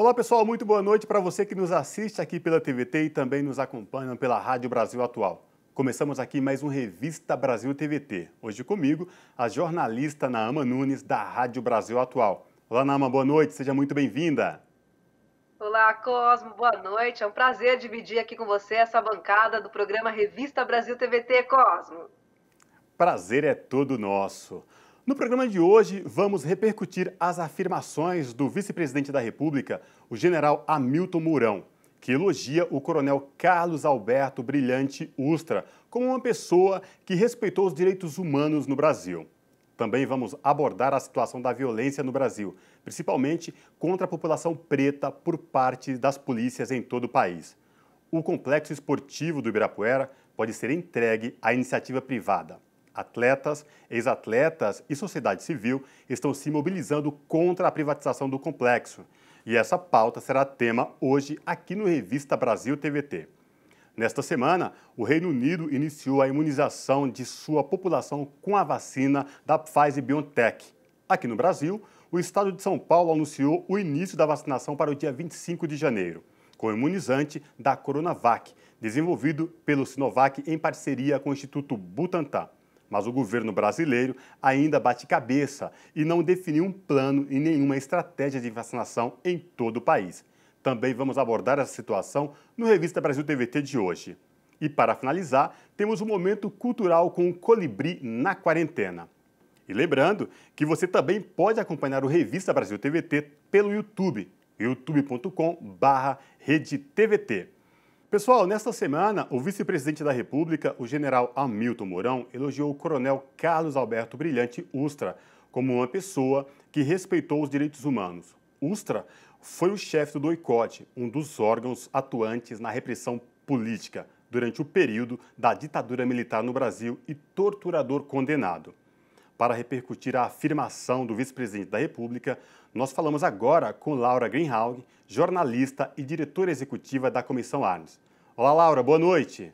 Olá pessoal, muito boa noite para você que nos assiste aqui pela TVT e também nos acompanha pela Rádio Brasil Atual. Começamos aqui mais um Revista Brasil TVT. Hoje comigo, a jornalista Naama Nunes, da Rádio Brasil Atual. Olá Naama, boa noite, seja muito bem-vinda. Olá Cosmo, boa noite. É um prazer dividir aqui com você essa bancada do programa Revista Brasil TVT, Cosmo. Prazer é todo nosso. No programa de hoje, vamos repercutir as afirmações do vice-presidente da República, o general Hamilton Mourão, que elogia o coronel Carlos Alberto Brilhante Ustra como uma pessoa que respeitou os direitos humanos no Brasil. Também vamos abordar a situação da violência no Brasil, principalmente contra a população preta por parte das polícias em todo o país. O complexo esportivo do Ibirapuera pode ser entregue à iniciativa privada. Atletas, ex-atletas e sociedade civil estão se mobilizando contra a privatização do complexo. E essa pauta será tema hoje aqui no Revista Brasil TVT. Nesta semana, o Reino Unido iniciou a imunização de sua população com a vacina da Pfizer-BioNTech. Aqui no Brasil, o estado de São Paulo anunciou o início da vacinação para o dia 25 de janeiro, com o imunizante da Coronavac, desenvolvido pelo Sinovac em parceria com o Instituto Butantan. Mas o governo brasileiro ainda bate cabeça e não definiu um plano e nenhuma estratégia de vacinação em todo o país. Também vamos abordar essa situação no Revista Brasil TVT de hoje. E para finalizar, temos um momento cultural com o Colibri na quarentena. E lembrando que você também pode acompanhar o Revista Brasil TVT pelo YouTube, youtube.com/redetvt. Pessoal, nesta semana, o vice-presidente da República, o general Hamilton Mourão, elogiou o coronel Carlos Alberto Brilhante Ustra como uma pessoa que respeitou os direitos humanos. Ustra foi o chefe do DOI-CODE, um dos órgãos atuantes na repressão política durante o período da ditadura militar no Brasil e torturador condenado. Para repercutir a afirmação do vice-presidente da República, nós falamos agora com Laura Greenhalgh, jornalista e diretora executiva da Comissão Arnes. Olá, Laura, boa noite.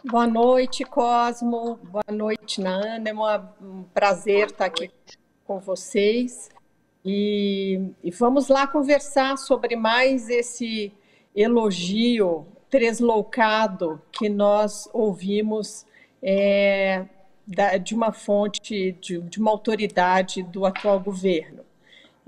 Boa noite, Cosmo. Boa noite, Naana. É um prazer estar aqui com vocês. E vamos lá conversar sobre mais esse elogio tresloucado que nós ouvimos de uma fonte, de uma autoridade do atual governo.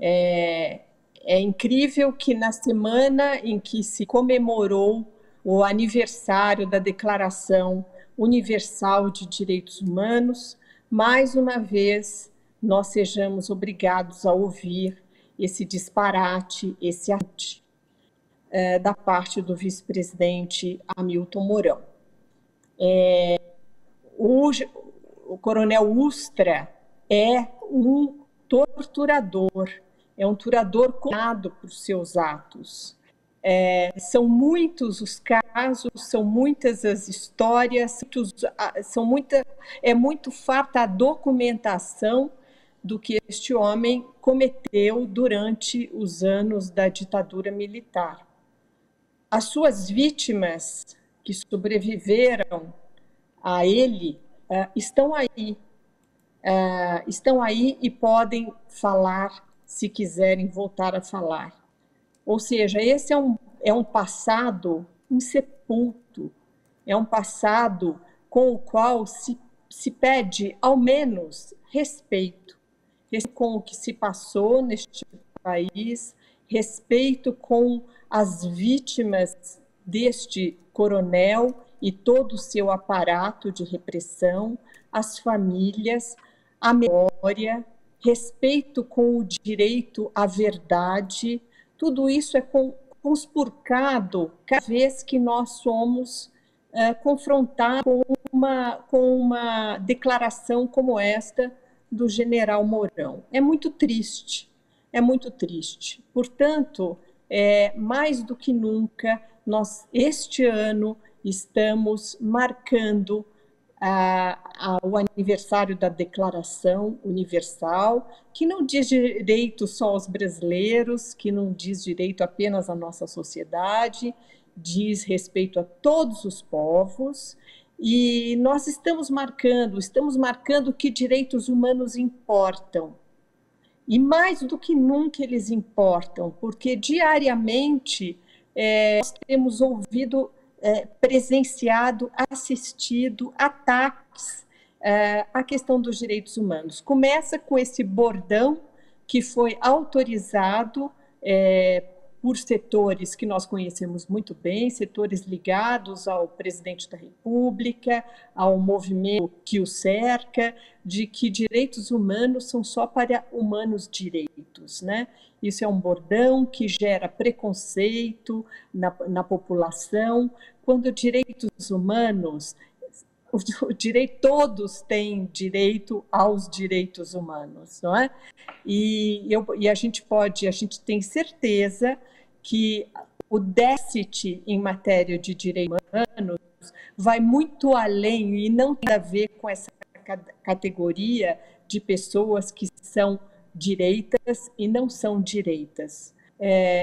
É incrível que na semana em que se comemorou o aniversário da Declaração Universal de Direitos Humanos, mais uma vez nós sejamos obrigados a ouvir esse disparate, esse atitude da parte do vice-presidente Hamilton Mourão. O coronel Ustra é um torturador, é um torturador condenado por seus atos. São muitos os casos, são muitas as histórias, é muito farta a documentação do que este homem cometeu durante os anos da ditadura militar. As suas vítimas que sobreviveram a ele estão aí e podem falar se quiserem voltar a falar. Ou seja, esse é um passado insepulto, é um passado com o qual se pede, ao menos, respeito com o que se passou neste país, respeito com as vítimas deste coronel e todo o seu aparato de repressão, as famílias, a memória, respeito com o direito à verdade. Tudo isso é conspurcado cada vez que nós somos confrontados com uma declaração como esta do general Mourão. É muito triste, é muito triste. Portanto, mais do que nunca, nós, este ano, estamos marcando o aniversário da Declaração Universal, que não diz direito só aos brasileiros, que não diz direito apenas à nossa sociedade, diz respeito a todos os povos, e nós estamos marcando que direitos humanos importam. E mais do que nunca eles importam, porque diariamente nós temos ouvido, presenciado, assistido ataques à questão dos direitos humanos. Começa com esse bordão que foi autorizado por setores que nós conhecemos muito bem, setores ligados ao presidente da República, ao movimento que o cerca, de que direitos humanos são só para humanos direitos, né? Isso é um bordão que gera preconceito na população, quando direitos humanos, todos têm direito aos direitos humanos, não é? E a gente tem certeza que o déficit em matéria de direitos humanos vai muito além e não tem a ver com essa categoria de pessoas que são direitas e não são direitas.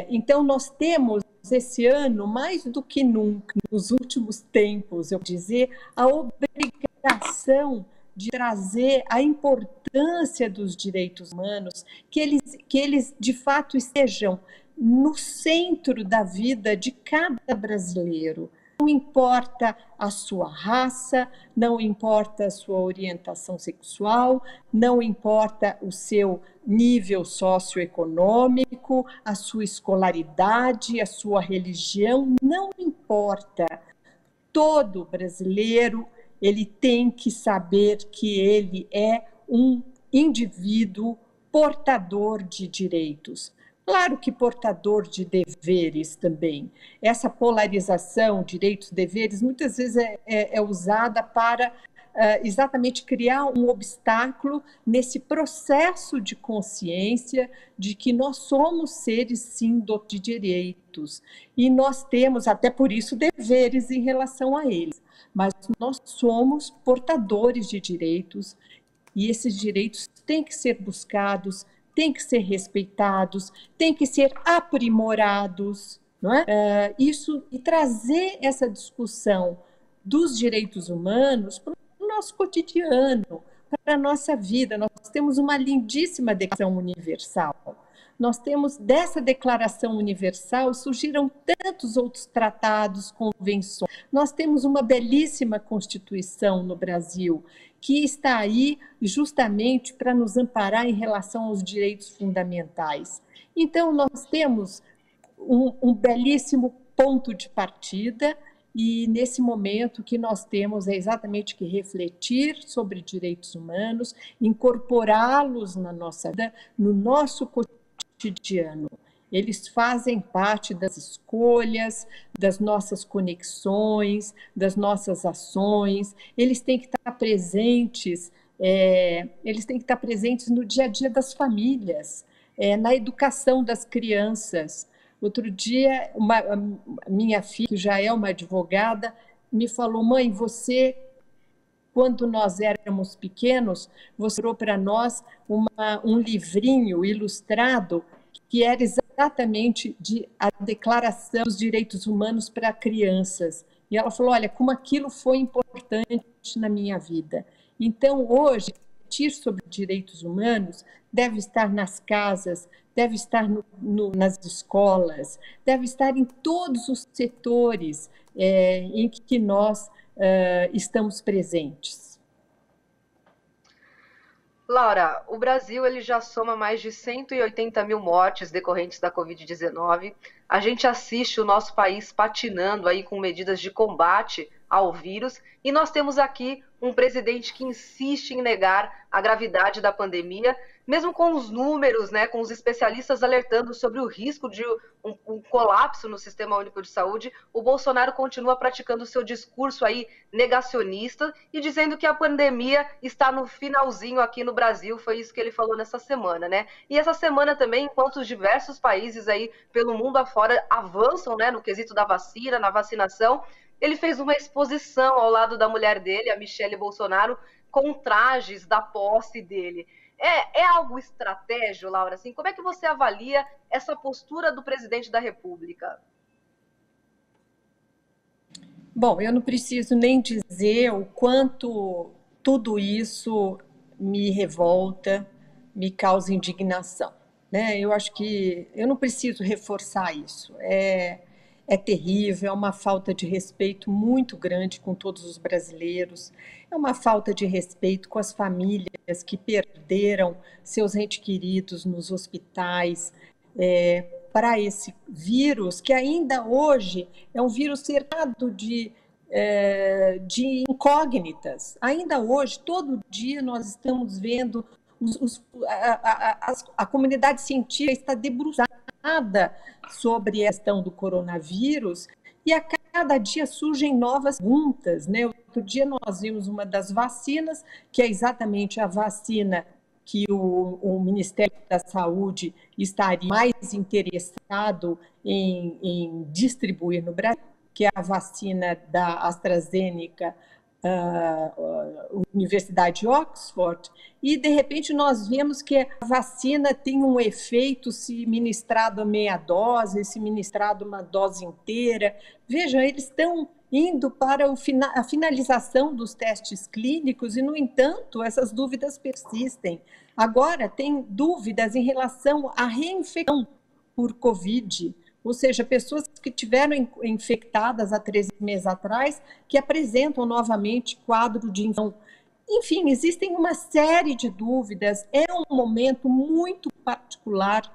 Então, nós temos esse ano, mais do que nunca, nos últimos tempos, eu vou dizer, a obrigação de trazer a importância dos direitos humanos, que eles de fato estejam no centro da vida de cada brasileiro. Não importa a sua raça, não importa a sua orientação sexual, não importa o seu nível socioeconômico, a sua escolaridade, a sua religião, não importa. Todo brasileiro, ele tem que saber que ele é um indivíduo portador de direitos. Claro que portador de deveres também. Essa polarização, direitos, deveres, muitas vezes é usada para exatamente criar um obstáculo nesse processo de consciência de que nós somos seres, sim, de direitos. E nós temos, até por isso, deveres em relação a eles. Mas nós somos portadores de direitos e esses direitos têm que ser buscados, têm que ser respeitados, têm que ser aprimorados, não é? E trazer essa discussão dos direitos humanos para o nosso cotidiano, para a nossa vida. Nós temos uma lindíssima Declaração Universal. Nós temos, dessa Declaração Universal, surgiram tantos outros tratados, convenções. Nós temos uma belíssima Constituição no Brasil, que está aí justamente para nos amparar em relação aos direitos fundamentais. Então, nós temos um belíssimo ponto de partida, e nesse momento que nós temos é exatamente que refletir sobre direitos humanos, incorporá-los na nossa vida, no nosso cotidiano. Eles fazem parte das escolhas, das nossas conexões, das nossas ações. Eles têm que estar presentes, no dia a dia das famílias, na educação das crianças. Outro dia, minha filha, que já é uma advogada, me falou: mãe, você, quando nós éramos pequenos, você trouxe para nós um livrinho ilustrado que era exatamente a Declaração dos Direitos Humanos para crianças. E ela falou: olha, como aquilo foi importante na minha vida. Então, hoje, refletir sobre direitos humanos deve estar nas casas, deve estar nas escolas, deve estar em todos os setores em que nós estamos presentes. Laura, o Brasil ele já soma mais de 180 mil mortes decorrentes da Covid-19. A gente assiste o nosso país patinando aí com medidas de combate ao vírus e nós temos aqui um presidente que insiste em negar a gravidade da pandemia, mesmo com os números, né, com os especialistas alertando sobre o risco de um colapso no Sistema Único de Saúde. O Bolsonaro continua praticando seu discurso aí negacionista e dizendo que a pandemia está no finalzinho aqui no Brasil. Foi isso que ele falou nessa semana, né? E essa semana também, enquanto os diversos países aí pelo mundo afora avançam, né, no quesito da vacina, na vacinação, ele fez uma exposição ao lado da mulher dele, a Michelle Bolsonaro, com trajes da posse dele. É algo estratégico, Laura? Assim, como é que você avalia essa postura do presidente da República? Bom, eu não preciso nem dizer o quanto tudo isso me revolta, me causa indignação, né? Eu acho que eu não preciso reforçar isso. É terrível, é uma falta de respeito muito grande com todos os brasileiros, é uma falta de respeito com as famílias que perderam seus entes queridos nos hospitais, para esse vírus, que ainda hoje é um vírus cercado de incógnitas. Ainda hoje, todo dia, nós estamos vendo a comunidade científica está debruçada sobre a questão do coronavírus e a cada dia surgem novas perguntas, né? Outro dia nós vimos uma das vacinas, que é exatamente a vacina que o Ministério da Saúde estaria mais interessado em distribuir no Brasil, que é a vacina da AstraZeneca, Universidade de Oxford, e de repente nós vemos que a vacina tem um efeito se ministrado a meia dose, se ministrado uma dose inteira. Veja, eles estão indo para a finalização dos testes clínicos e, no entanto, essas dúvidas persistem. Agora, tem dúvidas em relação à reinfecção por Covid, ou seja, pessoas que tiveram infectadas há 13 meses atrás, que apresentam novamente quadro de infecção. Enfim, existem uma série de dúvidas, é um momento muito particular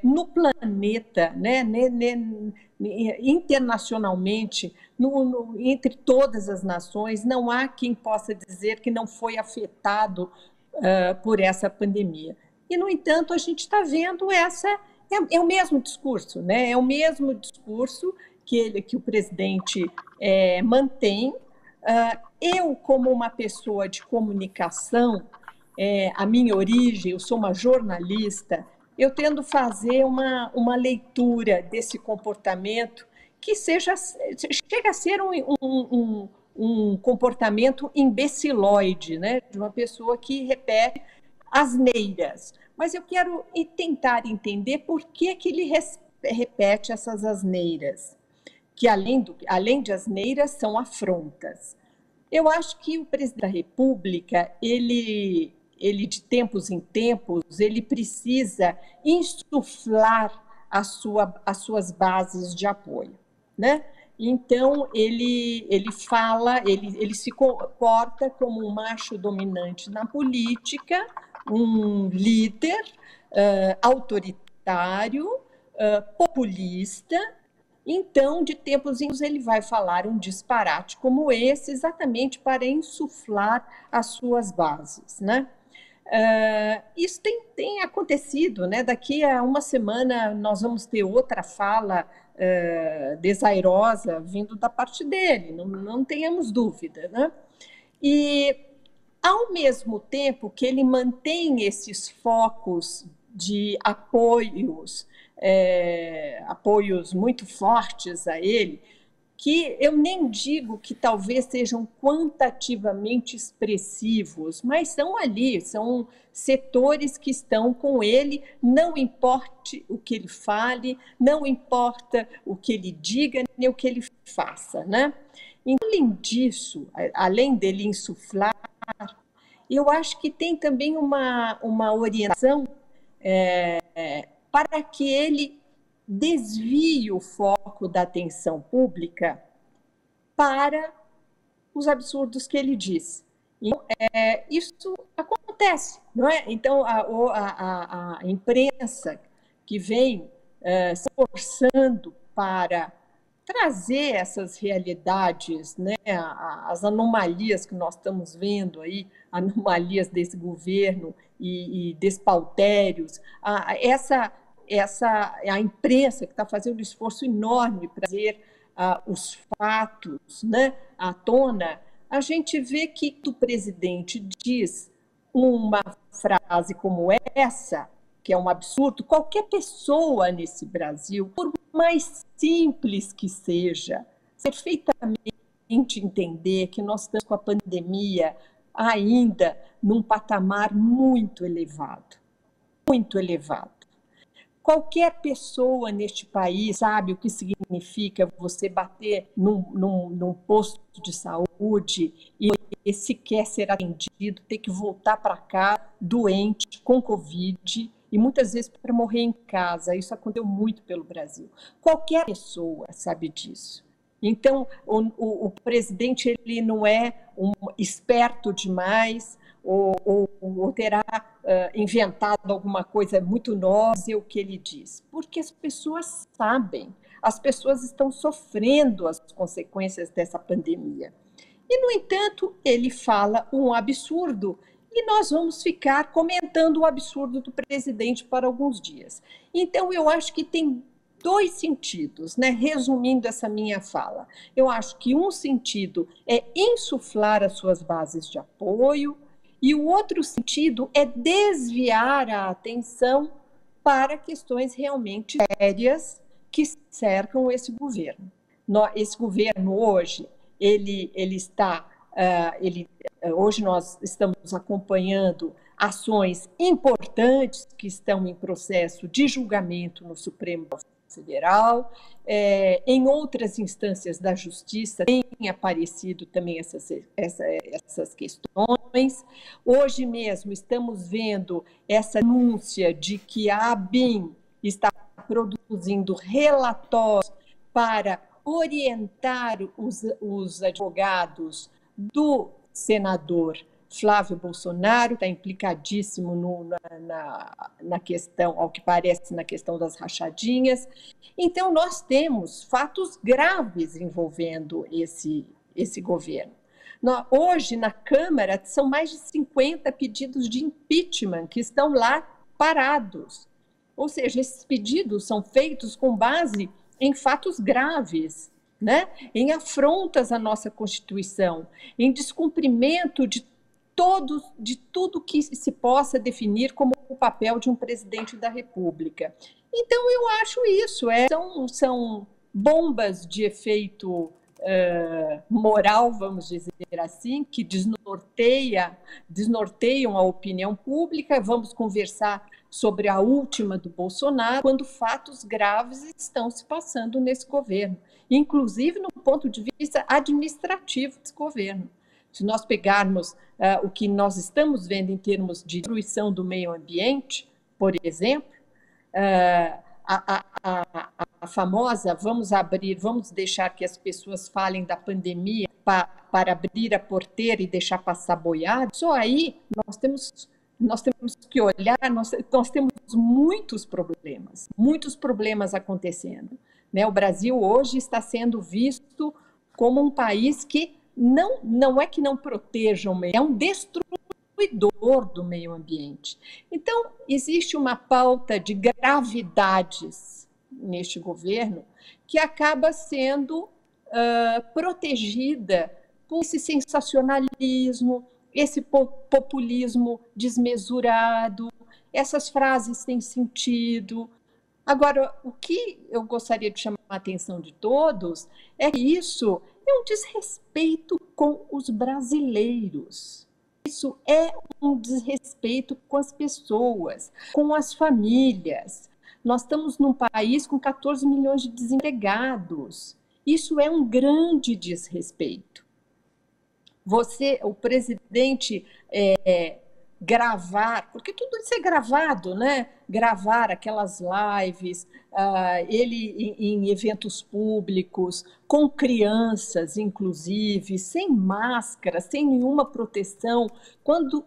no planeta, né? Internacionalmente, entre todas as nações, não há quem possa dizer que não foi afetado por essa pandemia. E, no entanto, a gente está vendo é o mesmo discurso, né? É o mesmo discurso que o presidente mantém. Eu, como uma pessoa de comunicação, a minha origem, eu sou uma jornalista, eu tendo fazer uma leitura desse comportamento que chega a ser um comportamento imbecilóide, né? De uma pessoa que repete asneiras. Mas eu quero tentar entender por que ele repete essas asneiras, que além de asneiras são afrontas. Eu acho que o presidente da República, ele de tempos em tempos, ele precisa insuflar as suas bases de apoio, né? Então, ele fala, ele se comporta como um macho dominante na política, um líder autoritário, populista. Então, de tempos em tempos, ele vai falar um disparate como esse, exatamente para insuflar as suas bases, né? Isso tem acontecido, né? Daqui a uma semana nós vamos ter outra fala desairosa vindo da parte dele, não tenhamos dúvida, né? E, ao mesmo tempo que ele mantém esses focos de apoios muito fortes a ele, que eu nem digo que talvez sejam quantitativamente expressivos, mas são ali, são setores que estão com ele, não importe o que ele fale, não importa o que ele diga, nem o que ele faça, né? Então, além disso, além dele insuflar, eu acho que tem também uma orientação para que ele desvie o foco da atenção pública para os absurdos que ele diz. Então, isso acontece, não é? Então, a imprensa que vem se esforçando para trazer essas realidades, né, as anomalias que nós estamos vendo aí, anomalias desse governo e despautérios, a imprensa que está fazendo um esforço enorme para trazer os fatos, né, à tona, a gente vê que o presidente diz uma frase como essa, que é um absurdo, qualquer pessoa nesse Brasil, por mais simples que seja, perfeitamente entender que nós estamos com a pandemia ainda num patamar muito elevado, muito elevado. Qualquer pessoa neste país sabe o que significa você bater num posto de saúde e sequer ser atendido, ter que voltar para cá doente, com Covid, e muitas vezes para morrer em casa. Isso aconteceu muito pelo Brasil. Qualquer pessoa sabe disso. Então, o presidente ele não é esperto demais ou terá inventado alguma coisa muito nova, o que ele diz. Porque as pessoas sabem, as pessoas estão sofrendo as consequências dessa pandemia. E, no entanto, ele fala um absurdo e nós vamos ficar comentando o absurdo do presidente por alguns dias. Então, eu acho que tem dois sentidos, né? Resumindo essa minha fala. Eu acho que um sentido é insuflar as suas bases de apoio e o outro sentido é desviar a atenção para questões realmente sérias que cercam esse governo. Esse governo hoje, hoje nós estamos acompanhando ações importantes que estão em processo de julgamento no Supremo Federal, em outras instâncias da Justiça têm aparecido também essas questões. Hoje mesmo estamos vendo essa denúncia de que a ABIN está produzindo relatórios para orientar os advogados do senador Flávio Bolsonaro, está implicadíssimo na questão, ao que parece, na questão das rachadinhas. Então, nós temos fatos graves envolvendo esse governo. Hoje, na Câmara, são mais de 50 pedidos de impeachment que estão lá parados. Ou seja, esses pedidos são feitos com base em fatos graves, né? Em afrontas à nossa Constituição, em descumprimento de tudo que se possa definir como o papel de um presidente da República. Então, eu acho isso, são bombas de efeito moral, vamos dizer assim, que desnorteiam a opinião pública. Vamos conversar sobre a última do Bolsonaro, quando fatos graves estão se passando nesse governo, inclusive no ponto de vista administrativo desse governo. Se nós pegarmos o que nós estamos vendo em termos de destruição do meio ambiente, por exemplo, a famosa vamos deixar que as pessoas falem da pandemia para abrir a porteira e deixar passar boiada. Só aí nós temos que olhar, nós temos muitos problemas acontecendo, né? O Brasil hoje está sendo visto como um país que não é que não proteja o meio, é um destruidor do meio ambiente. Então, existe uma pauta de gravidades neste governo que acaba sendo protegida por esse sensacionalismo, esse populismo desmesurado, essas frases sem sentido. Agora, o que eu gostaria de chamar a atenção de todos é que isso é um desrespeito com os brasileiros. Isso é um desrespeito com as pessoas, com as famílias. Nós estamos num país com 14 milhões de desempregados. Isso é um grande desrespeito. O presidente gravar, porque tudo isso é gravado, né? Gravar aquelas lives, ele em eventos públicos, com crianças, inclusive, sem máscara, sem nenhuma proteção, quando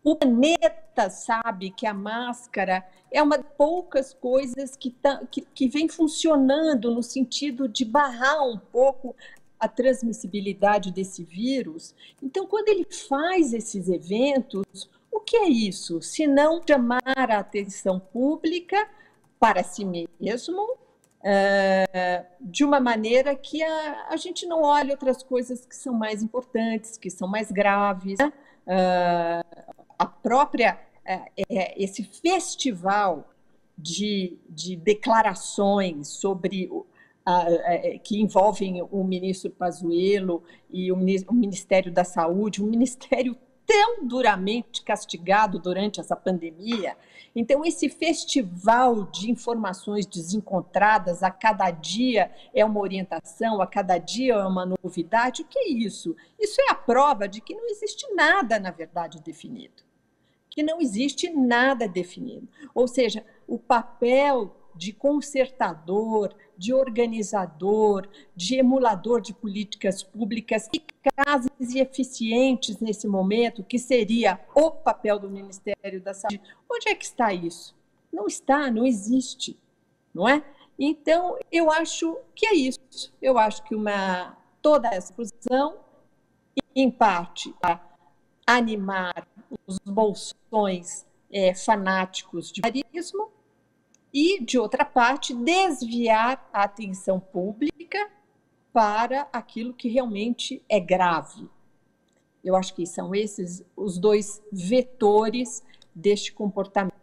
o planeta sabe que a máscara é uma das poucas coisas que vem funcionando no sentido de barrar um pouco a transmissibilidade desse vírus. Então, quando ele faz esses eventos, o que é isso? Se não chamar a atenção pública para si mesmo, de uma maneira que a gente não olhe outras coisas que são mais importantes, que são mais graves, né? Esse festival de declarações sobre que envolvem o ministro Pazuello e o Ministério da Saúde, um ministério tão duramente castigado durante essa pandemia. Então, esse festival de informações desencontradas, a cada dia é uma orientação, a cada dia é uma novidade. O que é isso? Isso é a prova de que não existe nada, na verdade, definido. Que não existe nada definido. Ou seja, o papel de concertador, de organizador, de emulador de políticas públicas eficazes e eficientes nesse momento, que seria o papel do Ministério da Saúde. Onde é que está isso? Não está, não existe, não é? Então, eu acho que é isso. Eu acho que toda essa discussão, em parte, para animar os bolsões fanáticos de bolsonarismo, e, de outra parte, desviar a atenção pública para aquilo que realmente é grave. Eu acho que são esses os dois vetores deste comportamento.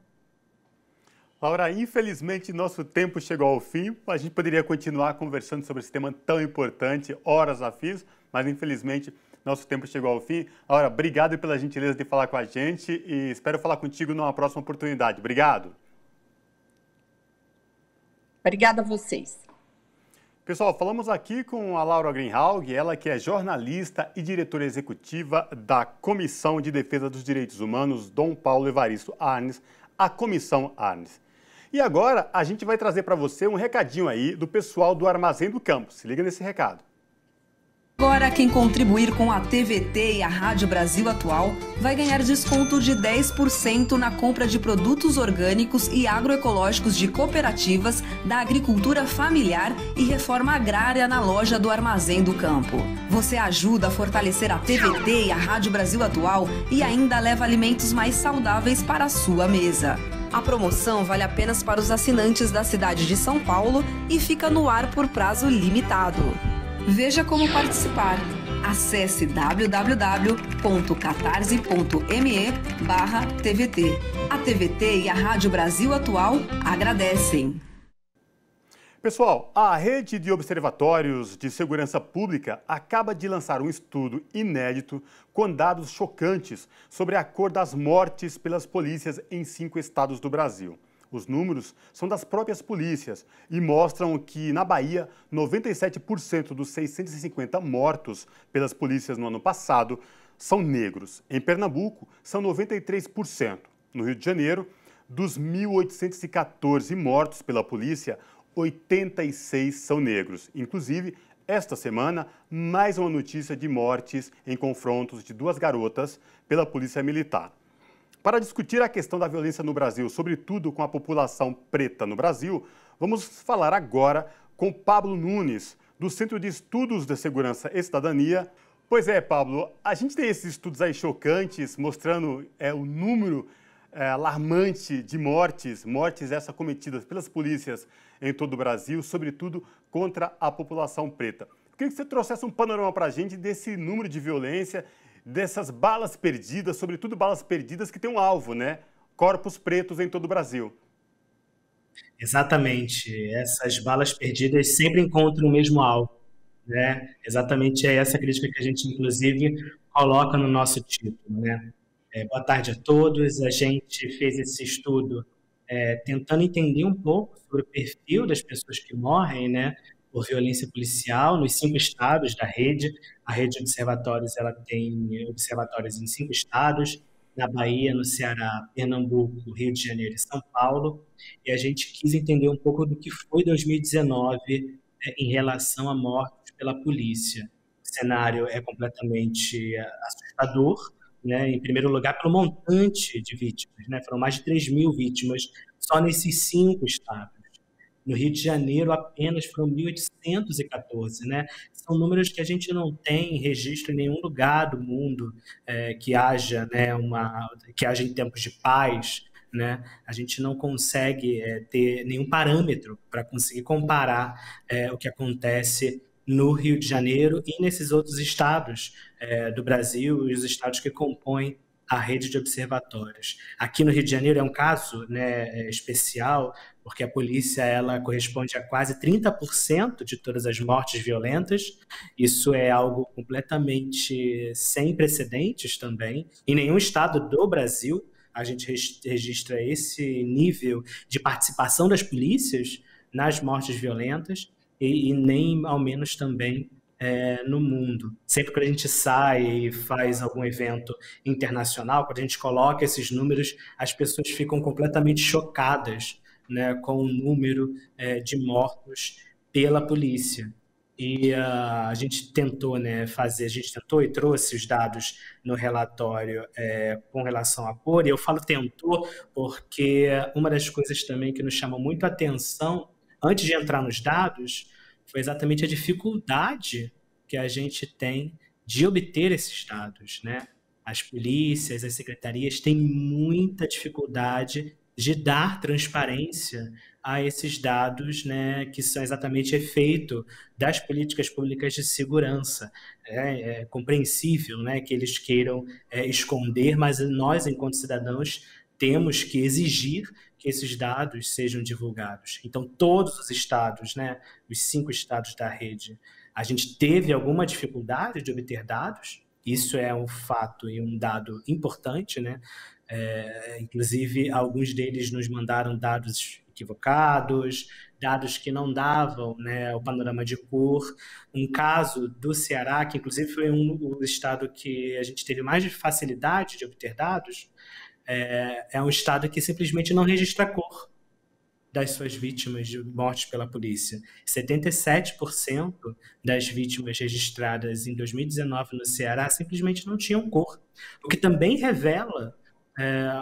Laura, infelizmente nosso tempo chegou ao fim. A gente poderia continuar conversando sobre esse tema tão importante, horas a fio, mas infelizmente nosso tempo chegou ao fim. Laura, obrigado pela gentileza de falar com a gente e espero falar contigo numa próxima oportunidade. Obrigado. Obrigada a vocês. Pessoal, falamos aqui com a Laura Greenhalgh, ela que é jornalista e diretora executiva da Comissão de Defesa dos Direitos Humanos Dom Paulo Evaristo Arnes, a Comissão Arnes. E agora a gente vai trazer para você um recadinho aí do pessoal do Armazém do Campo. Se liga nesse recado. Agora, quem contribuir com a TVT e a Rádio Brasil Atual vai ganhar desconto de 10% na compra de produtos orgânicos e agroecológicos de cooperativas da agricultura familiar e reforma agrária na loja do Armazém do Campo. Você ajuda a fortalecer a TVT e a Rádio Brasil Atual e ainda leva alimentos mais saudáveis para a sua mesa. A promoção vale apenas para os assinantes da cidade de São Paulo e fica no ar por prazo limitado. Veja como participar. Acesse www.catarse.me/TVT. A TVT e a Rádio Brasil Atual agradecem. Pessoal, a Rede de Observatórios de Segurança Pública acaba de lançar um estudo inédito com dados chocantes sobre a cor das mortes pelas polícias em 5 estados do Brasil. Os números são das próprias polícias e mostram que, na Bahia, 97% dos 650 mortos pelas polícias no ano passado são negros. Em Pernambuco, são 93%. No Rio de Janeiro, dos 1.814 mortos pela polícia, 86 são negros. Inclusive, esta semana, mais uma notícia de mortes em confrontos de 2 garotas pela Polícia Militar. Para discutir a questão da violência no Brasil, sobretudo com a população preta no Brasil, vamos falar agora com Pablo Nunes, do Centro de Estudos de Segurança e Cidadania. Pois é, Pablo, a gente tem esses estudos aí chocantes, mostrando o número alarmante de mortes essas cometidas pelas polícias em todo o Brasil, sobretudo contra a população preta. Eu queria que você trouxesse um panorama para a gente desse número de violência, dessas balas perdidas, sobretudo balas perdidas que têm um alvo, né? Corpos pretos em todo o Brasil. Exatamente. Essas balas perdidas sempre encontram o mesmo alvo, né? Exatamente é essa crítica que a gente, inclusive, coloca no nosso título, né? Boa tarde a todos. A gente fez esse estudo tentando entender um pouco sobre o perfil das pessoas que morrem, né, por violência policial nos 5 estados da rede. A rede de observatórios ela tem observatórios em 5 estados, na Bahia, no Ceará, Pernambuco, Rio de Janeiro e São Paulo. E a gente quis entender um pouco do que foi 2019 em relação a mortes pela polícia. O cenário é completamente assustador, né? Em primeiro lugar, pelo montante de vítimas, né? Foram mais de 3.000 vítimas só nesses 5 estados. No Rio de Janeiro, apenas foram 1.814, né? São números que a gente não tem registro em nenhum lugar do mundo que haja, né, que haja em tempos de paz, né? A gente não consegue ter nenhum parâmetro para conseguir comparar o que acontece no Rio de Janeiro e nesses outros estados do Brasil e os estados que compõem a rede de observatórios. Aqui no Rio de Janeiro é um caso, né, especial, porque a polícia ela corresponde a quase 30% de todas as mortes violentas. Isso é algo completamente sem precedentes também. Em nenhum estado do Brasil a gente registra esse nível de participação das polícias nas mortes violentas e nem ao menos também no mundo. Sempre que a gente sai e faz algum evento internacional, quando a gente coloca esses números, as pessoas ficam completamente chocadas, né, com o número de mortos pela polícia. E a gente tentou, né, a gente tentou e trouxe os dados no relatório com relação à cor, e eu falo tentou porque uma das coisas também que nos chamou muito a atenção antes de entrar nos dados foi exatamente a dificuldade que a gente tem de obter esses dados, né? As polícias, as secretarias têm muita dificuldade de dar transparência a esses dados, né, que são exatamente efeito das políticas públicas de segurança. É compreensível, né, que eles queiram esconder, mas nós, enquanto cidadãos, temos que exigir que esses dados sejam divulgados. Então, todos os estados, né, os 5 estados da rede, a gente teve alguma dificuldade de obter dados. Isso é um fato e um dado importante, né? Inclusive, alguns deles nos mandaram dados equivocados, dados que não davam, né, o panorama de cor. Um caso do Ceará, que inclusive foi o estado que a gente teve mais facilidade de obter dados, é um estado que simplesmente não registra cor das suas vítimas de mortes pela polícia. 77% das vítimas registradas em 2019 no Ceará simplesmente não tinham cor, o que também revela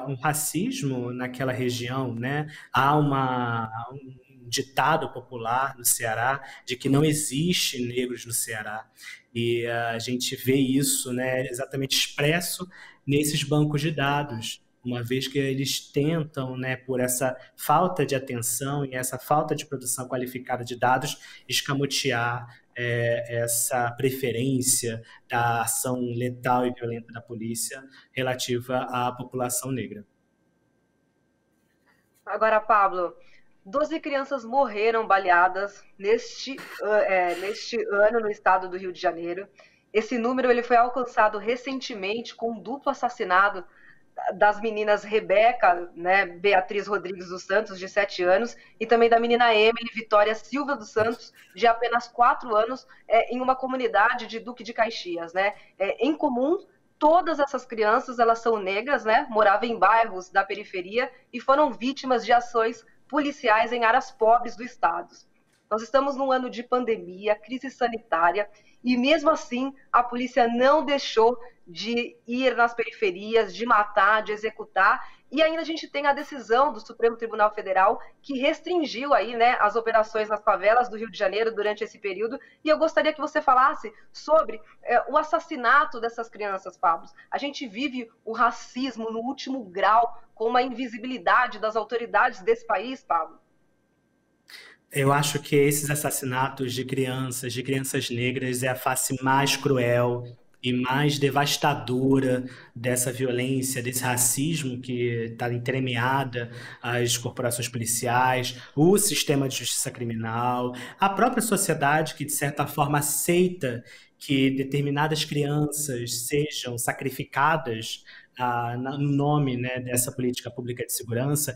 um racismo naquela região, né? Há um ditado popular no Ceará de que não existe negros no Ceará, e a gente vê isso, né, exatamente expresso nesses bancos de dados, uma vez que eles tentam, né, por essa falta de atenção e essa falta de produção qualificada de dados, escamotear essa preferência da ação letal e violenta da polícia relativa à população negra. Agora, Pablo, 12 crianças morreram baleadas neste ano no estado do Rio de Janeiro. Esse número ele foi alcançado recentemente com um duplo assassinato das meninas Rebeca, né, Beatriz Rodrigues dos Santos, de 7 anos, e também da menina Emily Vitória Silva dos Santos, de apenas 4 anos, em uma comunidade de Duque de Caxias, né? Em comum, todas essas crianças, elas são negras, né? Moravam em bairros da periferia e foram vítimas de ações policiais em áreas pobres do estado. Nós estamos num ano de pandemia, crise sanitária, e mesmo assim a polícia não deixou de ir nas periferias, de matar, de executar, e ainda a gente tem a decisão do Supremo Tribunal Federal que restringiu aí, né, as operações nas favelas do Rio de Janeiro durante esse período, e eu gostaria que você falasse sobre o assassinato dessas crianças, Pablo. A gente vive o racismo no último grau, com uma invisibilidade das autoridades desse país, Pablo. Eu acho que esses assassinatos de crianças negras, é a face mais cruel e mais devastadora dessa violência, desse racismo que está entremeada às corporações policiais, o sistema de justiça criminal, a própria sociedade que, de certa forma, aceita que determinadas crianças sejam sacrificadas no nome, né, dessa política pública de segurança.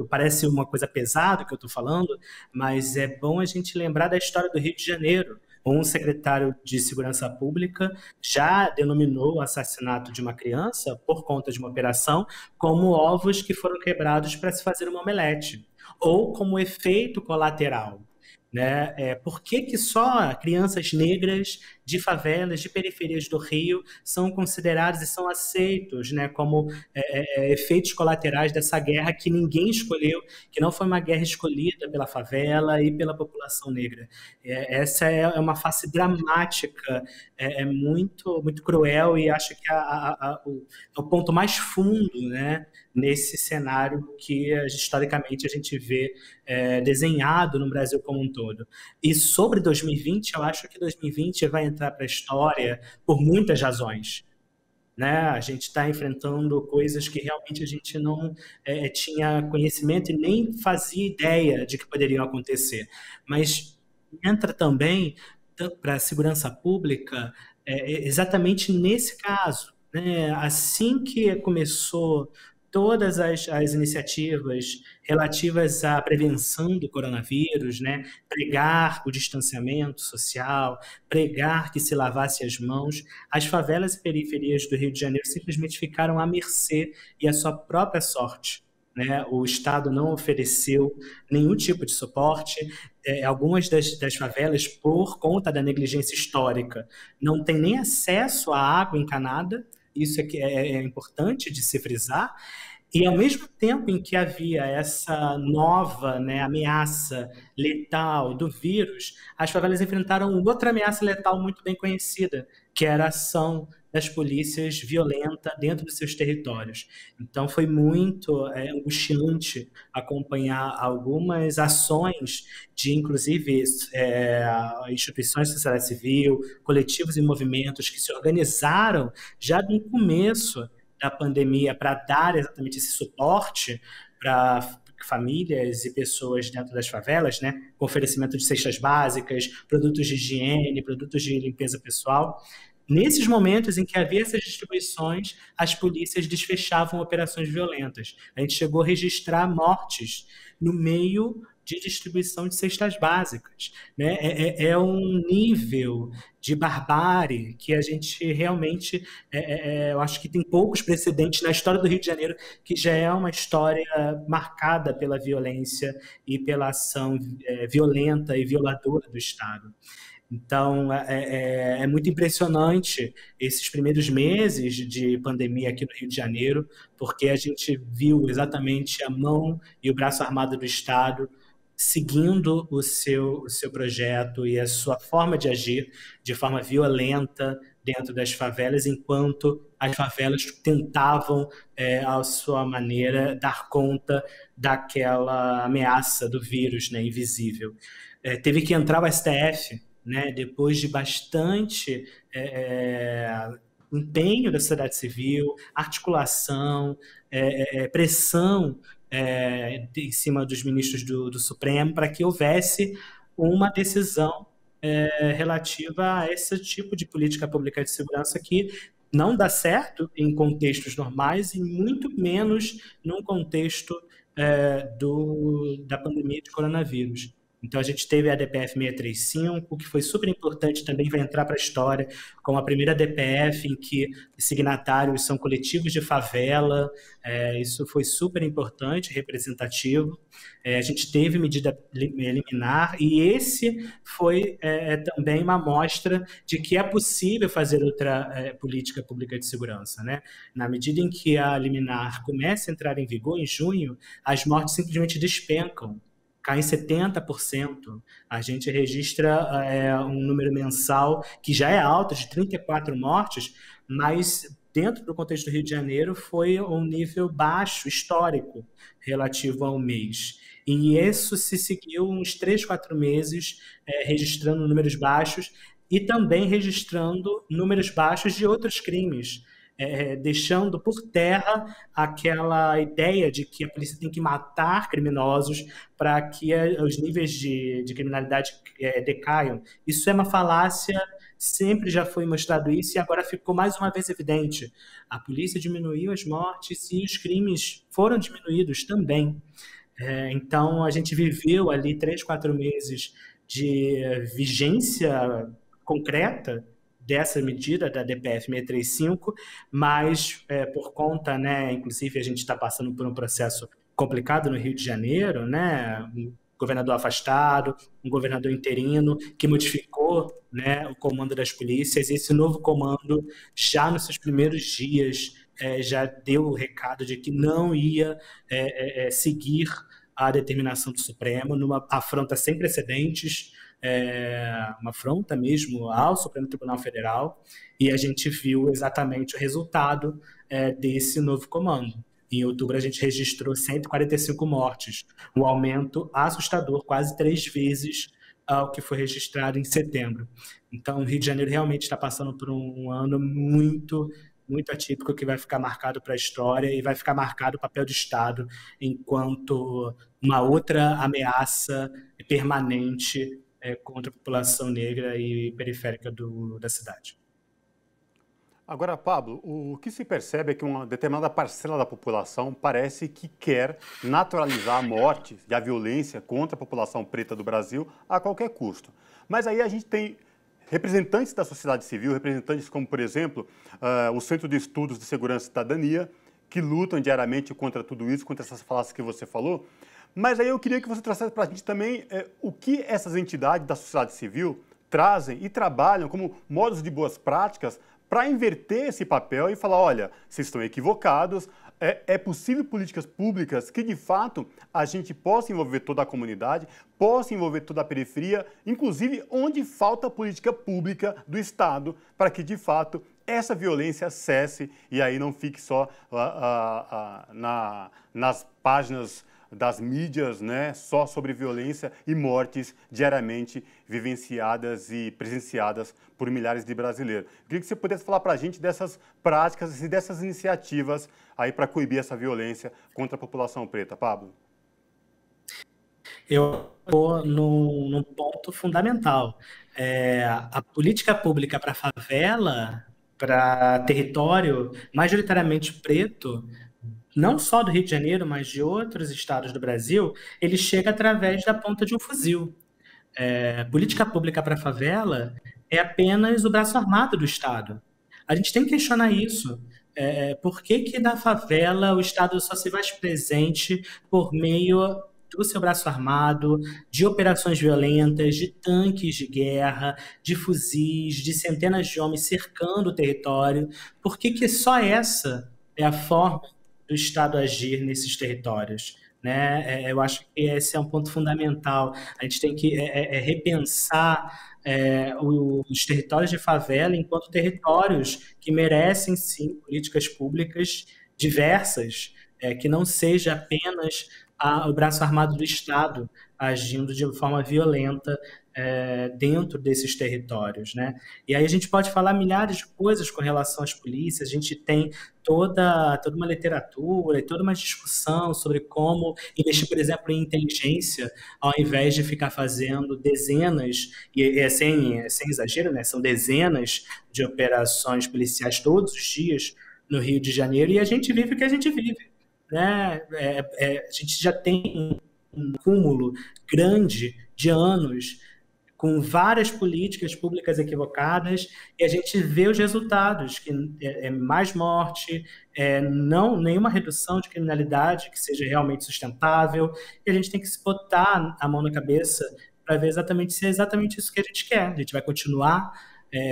Parece uma coisa pesada que eu estou falando, mas é bom a gente lembrar da história do Rio de Janeiro. Um secretário de Segurança Pública já denominou o assassinato de uma criança por conta de uma operação como ovos que foram quebrados para se fazer uma omelete, ou como efeito colateral. Né? Por que só crianças negras de favelas, de periferias do Rio são considerados e são aceitos, né, como efeitos colaterais dessa guerra que ninguém escolheu, que não foi uma guerra escolhida pela favela e pela população negra? Essa é uma face dramática, muito, muito cruel, e acho que o ponto mais fundo, né, nesse cenário que historicamente a gente vê desenhado no Brasil como um todo. E sobre 2020, eu acho que 2020 vai entrar para a história por muitas razões. né? A gente está enfrentando coisas que realmente a gente não tinha conhecimento e nem fazia ideia de que poderiam acontecer. Mas entra também para a segurança pública exatamente nesse caso, né? Assim que começou todas as iniciativas relativas à prevenção do coronavírus, né? Pregar o distanciamento social, pregar que se lavasse as mãos, as favelas e periferias do Rio de Janeiro simplesmente ficaram à mercê e à sua própria sorte, né? O Estado não ofereceu nenhum tipo de suporte. Algumas das favelas, por conta da negligência histórica, não têm nem acesso à água encanada. Isso é importante de se frisar. E, ao mesmo tempo em que havia essa nova, né, ameaça letal do vírus, as favelas enfrentaram outra ameaça letal muito bem conhecida, que era a ação das polícias violenta dentro dos seus territórios. Então, foi muito angustiante acompanhar algumas ações de, inclusive, instituições de sociedade civil, coletivos e movimentos que se organizaram já no começo da pandemia para dar exatamente esse suporte para famílias e pessoas dentro das favelas, né, com oferecimento de cestas básicas, produtos de higiene, produtos de limpeza pessoal. Nesses momentos em que havia essas distribuições, as polícias desfechavam operações violentas. A gente chegou a registrar mortes no meio de distribuição de cestas básicas, né? É um nível de barbárie que a gente realmente, eu acho que tem poucos precedentes na história do Rio de Janeiro, que já é uma história marcada pela violência e pela ação violenta e violadora do Estado. Então, é muito impressionante esses primeiros meses de pandemia aqui no Rio de Janeiro, porque a gente viu exatamente a mão e o braço armado do Estado seguindo o seu projeto e a sua forma de agir de forma violenta dentro das favelas, enquanto as favelas tentavam, à sua maneira, dar conta daquela ameaça do vírus, né, invisível. Teve que entrar o STF, né, depois de bastante empenho da sociedade civil, articulação, pressão em cima dos ministros do Supremo para que houvesse uma decisão relativa a esse tipo de política pública de segurança que não dá certo em contextos normais e muito menos num contexto da pandemia de coronavírus. Então, a gente teve a DPF 635, que foi super importante, também vai entrar para a história, como a primeira DPF em que os signatários são coletivos de favela. Isso foi super importante, representativo. A gente teve medida liminar, e esse foi também uma amostra de que é possível fazer outra política pública de segurança, né? Na medida em que a liminar começa a entrar em vigor, em junho, as mortes simplesmente despencam, cai em 70%. A gente registra um número mensal que já é alto, de 34 mortes, mas dentro do contexto do Rio de Janeiro foi um nível baixo, histórico, relativo ao mês. E isso se seguiu uns 3, 4 meses registrando números baixos e também registrando números baixos de outros crimes, deixando por terra aquela ideia de que a polícia tem que matar criminosos para que os níveis de criminalidade decaiam. Isso é uma falácia, sempre já foi mostrado isso e agora ficou mais uma vez evidente. A polícia diminuiu as mortes e os crimes foram diminuídos também. Então, a gente viveu ali 3, 4 meses de vigência concreta dessa medida da DPF 635, mas por conta, né, inclusive a gente está passando por um processo complicado no Rio de Janeiro, né, um governador afastado, um governador interino que modificou, né, o comando das polícias, e esse novo comando já nos seus primeiros dias já deu o recado de que não ia seguir a determinação do Supremo, numa afronta sem precedentes, uma afronta mesmo ao Supremo Tribunal Federal, e a gente viu exatamente o resultado desse novo comando. Em outubro, a gente registrou 145 mortes, um aumento assustador, quase 3 vezes ao que foi registrado em setembro. Então, o Rio de Janeiro realmente está passando por um ano muito muito atípico que vai ficar marcado para a história e vai ficar marcado o papel do Estado enquanto uma outra ameaça permanente contra a população negra e periférica da cidade. Agora, Pablo, o que se percebe é que uma determinada parcela da população parece que quer naturalizar a morte e a violência contra a população preta do Brasil a qualquer custo. Mas aí a gente tem representantes da sociedade civil, representantes como, por exemplo, o Centro de Estudos de Segurança e Cidadania, que lutam diariamente contra tudo isso, contra essas falácias que você falou. Mas aí eu queria que você trouxesse para a gente também o que essas entidades da sociedade civil trazem e trabalham como modos de boas práticas para inverter esse papel e falar, olha, vocês estão equivocados, é possível políticas públicas que, de fato, a gente possa envolver toda a comunidade, possa envolver toda a periferia, inclusive onde falta política pública do Estado, para que, de fato, essa violência cesse e aí não fique só nas páginas das mídias, né, só sobre violência e mortes diariamente vivenciadas e presenciadas por milhares de brasileiros. Eu queria que você pudesse falar para a gente dessas práticas e dessas iniciativas aí para coibir essa violência contra a população preta. Pablo? Eu estou num ponto fundamental. A política pública para favela, para território majoritariamente preto, não só do Rio de Janeiro, mas de outros estados do Brasil, ele chega através da ponta de um fuzil. Política pública para a favela é apenas o braço armado do Estado. A gente tem que questionar isso. Por que na favela o Estado só se faz presente por meio do seu braço armado, de operações violentas, de tanques de guerra, de fuzis, de centenas de homens cercando o território? Por que só essa é a forma do Estado agir nesses territórios, né? Eu acho que esse é um ponto fundamental. A gente tem que repensar os territórios de favela enquanto territórios que merecem, sim, políticas públicas diversas, que não seja apenas o braço armado do Estado agindo de forma violenta dentro desses territórios, né? E aí a gente pode falar milhares de coisas com relação às polícias, a gente tem toda uma literatura e toda uma discussão sobre como investir, por exemplo, em inteligência, ao invés de ficar fazendo dezenas, e sem exagero, né? São dezenas de operações policiais todos os dias no Rio de Janeiro, e a gente vive o que a gente vive, né? A gente já tem um cúmulo grande de anos com várias políticas públicas equivocadas, e a gente vê os resultados, que é mais morte, nenhuma redução de criminalidade que seja realmente sustentável, e a gente tem que se botar a mão na cabeça para ver se é exatamente isso que a gente quer. A gente vai continuar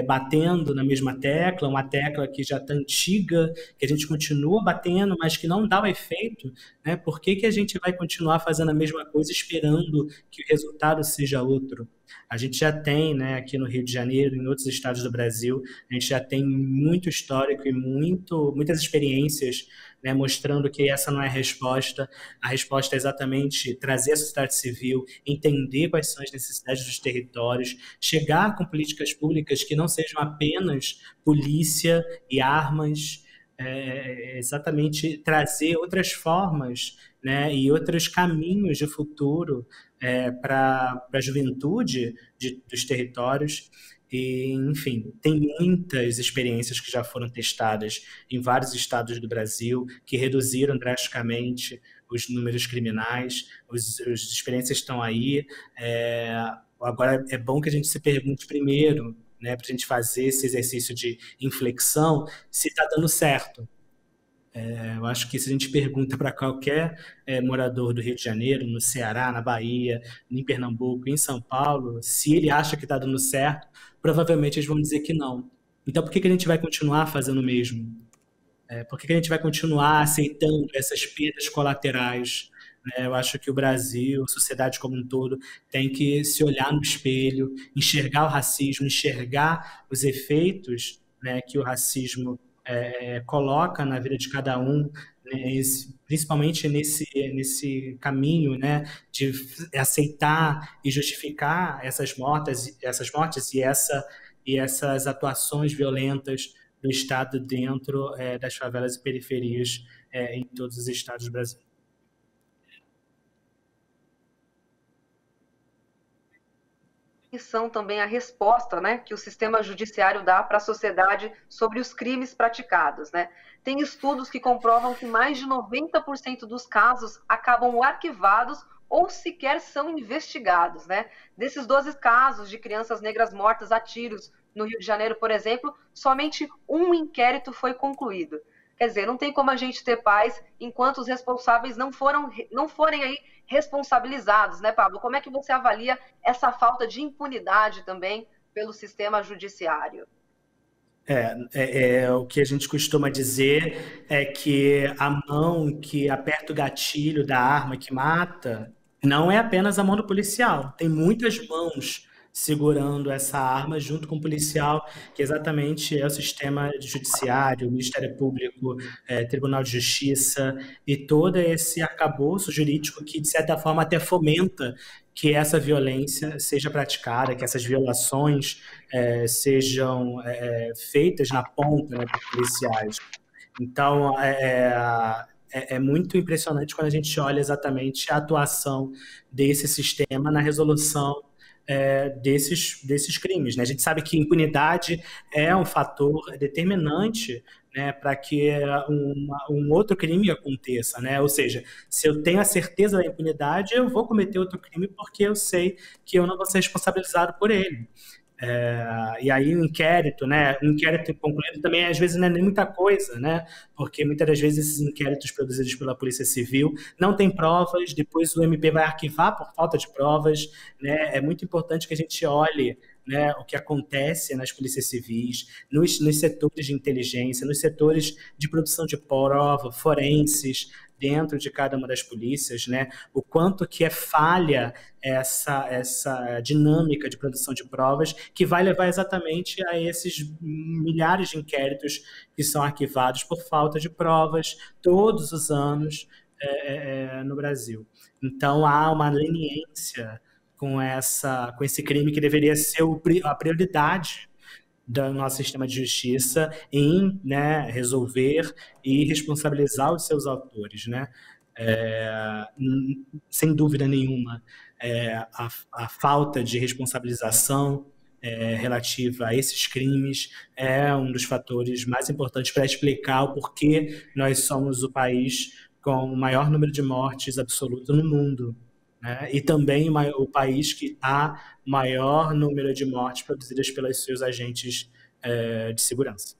batendo na mesma tecla, uma tecla que já está antiga, que a gente continua batendo, mas que não dá o efeito, né? Por que a gente vai continuar fazendo a mesma coisa esperando que o resultado seja outro? A gente já tem, né, aqui no Rio de Janeiro, em outros estados do Brasil, a gente já tem muito histórico e muitas experiências, né, mostrando que essa não é a resposta. A resposta é exatamente trazer a sociedade civil, entender quais são as necessidades dos territórios, chegar com políticas públicas que não sejam apenas polícia e armas, exatamente trazer outras formas, né, e outros caminhos de futuro para a juventude dos territórios. E, enfim, tem muitas experiências que já foram testadas em vários estados do Brasil, que reduziram drasticamente os números criminais, as experiências estão aí. Agora, é bom que a gente se pergunte primeiro, né, para a gente fazer esse exercício de inflexão, se está dando certo. Eu acho que se a gente pergunta para qualquer morador do Rio de Janeiro, no Ceará, na Bahia, em Pernambuco, em São Paulo, se ele acha que está dando certo, provavelmente eles vão dizer que não. Então, por que a gente vai continuar fazendo o mesmo? Por que a gente vai continuar aceitando essas perdas colaterais? Eu acho que o Brasil, a sociedade como um todo, tem que se olhar no espelho, enxergar o racismo, enxergar os efeitos, né, que o racismo coloca na vida de cada um, né, principalmente nesse caminho, né, de aceitar e justificar essas mortes e essas atuações violentas do Estado dentro das favelas e periferias em todos os estados do Brasil. E são também a resposta, né, que o sistema judiciário dá para a sociedade sobre os crimes praticados, né? Tem estudos que comprovam que mais de 90% dos casos acabam arquivados ou sequer são investigados, né? Desses 12 casos de crianças negras mortas a tiros no Rio de Janeiro, por exemplo, somente um inquérito foi concluído. Quer dizer, não tem como a gente ter paz enquanto os responsáveis não forem aí responsabilizados, né, Pablo? Como é que você avalia essa falta de impunidade também pelo sistema judiciário? O que a gente costuma dizer é que a mão que aperta o gatilho da arma que mata não é apenas a mão do policial. Tem muitas mãos segurando essa arma junto com o policial, que exatamente é o sistema judiciário, o Ministério Público, Tribunal de Justiça e todo esse arcabouço jurídico que, de certa forma, até fomenta que essa violência seja praticada, que essas violações sejam feitas na ponta, né, por policiais. Então, é muito impressionante quando a gente olha exatamente a atuação desse sistema na resolução desses crimes, né? A gente sabe que impunidade é um fator determinante, né, para que um outro crime aconteça, né? Ou seja, se eu tenho a certeza da impunidade, eu vou cometer outro crime porque eu sei que eu não vou ser responsabilizado por ele. E aí o inquérito, né? Um inquérito concluído também às vezes não é nem muita coisa, né? Porque muitas das vezes esses inquéritos produzidos pela Polícia Civil não têm provas, depois o MP vai arquivar por falta de provas, né? É muito importante que a gente olhe, né, o que acontece nas polícias civis, nos setores de inteligência, nos setores de produção de prova, forenses, dentro de cada uma das polícias, né? O quanto que é falha essa dinâmica de produção de provas que vai levar exatamente a esses milhares de inquéritos que são arquivados por falta de provas todos os anos no Brasil. Então, há uma leniência com esse crime que deveria ser a prioridade do nosso sistema de justiça em, né, resolver e responsabilizar os seus autores, né? Sem dúvida nenhuma, a falta de responsabilização relativa a esses crimes é um dos fatores mais importantes para explicar o porquê nós somos o país com o maior número de mortes absoluto no mundo, né? E também o país que há maior número de mortes produzidas pelos seus agentes de segurança.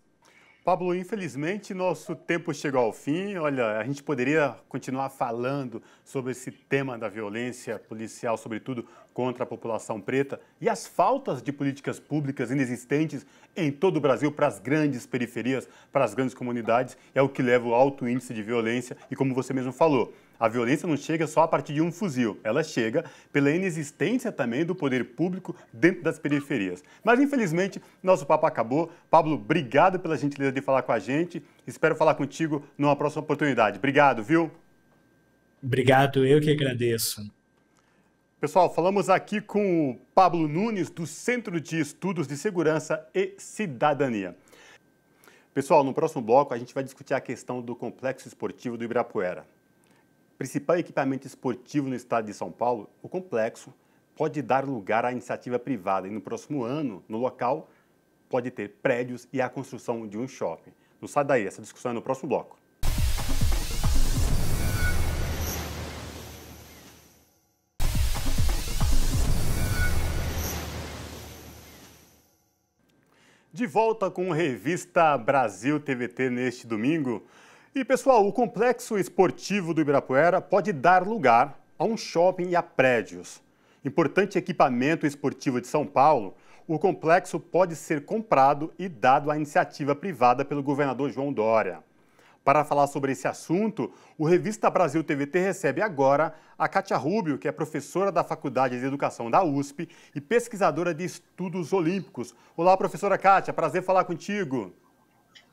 Pablo, infelizmente nosso tempo chegou ao fim. Olha, a gente poderia continuar falando sobre esse tema da violência policial, sobretudo contra a população preta, e as faltas de políticas públicas inexistentes em todo o Brasil para as grandes periferias, para as grandes comunidades, é o que leva ao alto índice de violência. E como você mesmo falou, a violência não chega só a partir de um fuzil, ela chega pela inexistência também do poder público dentro das periferias. Mas, infelizmente, nosso papo acabou. Pablo, obrigado pela gentileza de falar com a gente. Espero falar contigo numa próxima oportunidade. Obrigado, viu? Obrigado, eu que agradeço. Pessoal, falamos aqui com o Pablo Nunes, do Centro de Estudos de Segurança e Cidadania. Pessoal, no próximo bloco a gente vai discutir a questão do Complexo Esportivo do Ibirapuera. Principal equipamento esportivo no estado de São Paulo, o complexo pode dar lugar à iniciativa privada e no próximo ano, no local, pode ter prédios e a construção de um shopping. Não sai daí, essa discussão é no próximo bloco. De volta com a revista Brasil TVT neste domingo. E, pessoal, o Complexo Esportivo do Ibirapuera pode dar lugar a um shopping e a prédios. Importante equipamento esportivo de São Paulo, o complexo pode ser comprado e dado à iniciativa privada pelo governador João Dória. Para falar sobre esse assunto, o Revista Brasil TVT recebe agora a Kátia Rubio, que é professora da Faculdade de Educação da USP e pesquisadora de estudos olímpicos. Olá, professora Kátia, prazer falar contigo.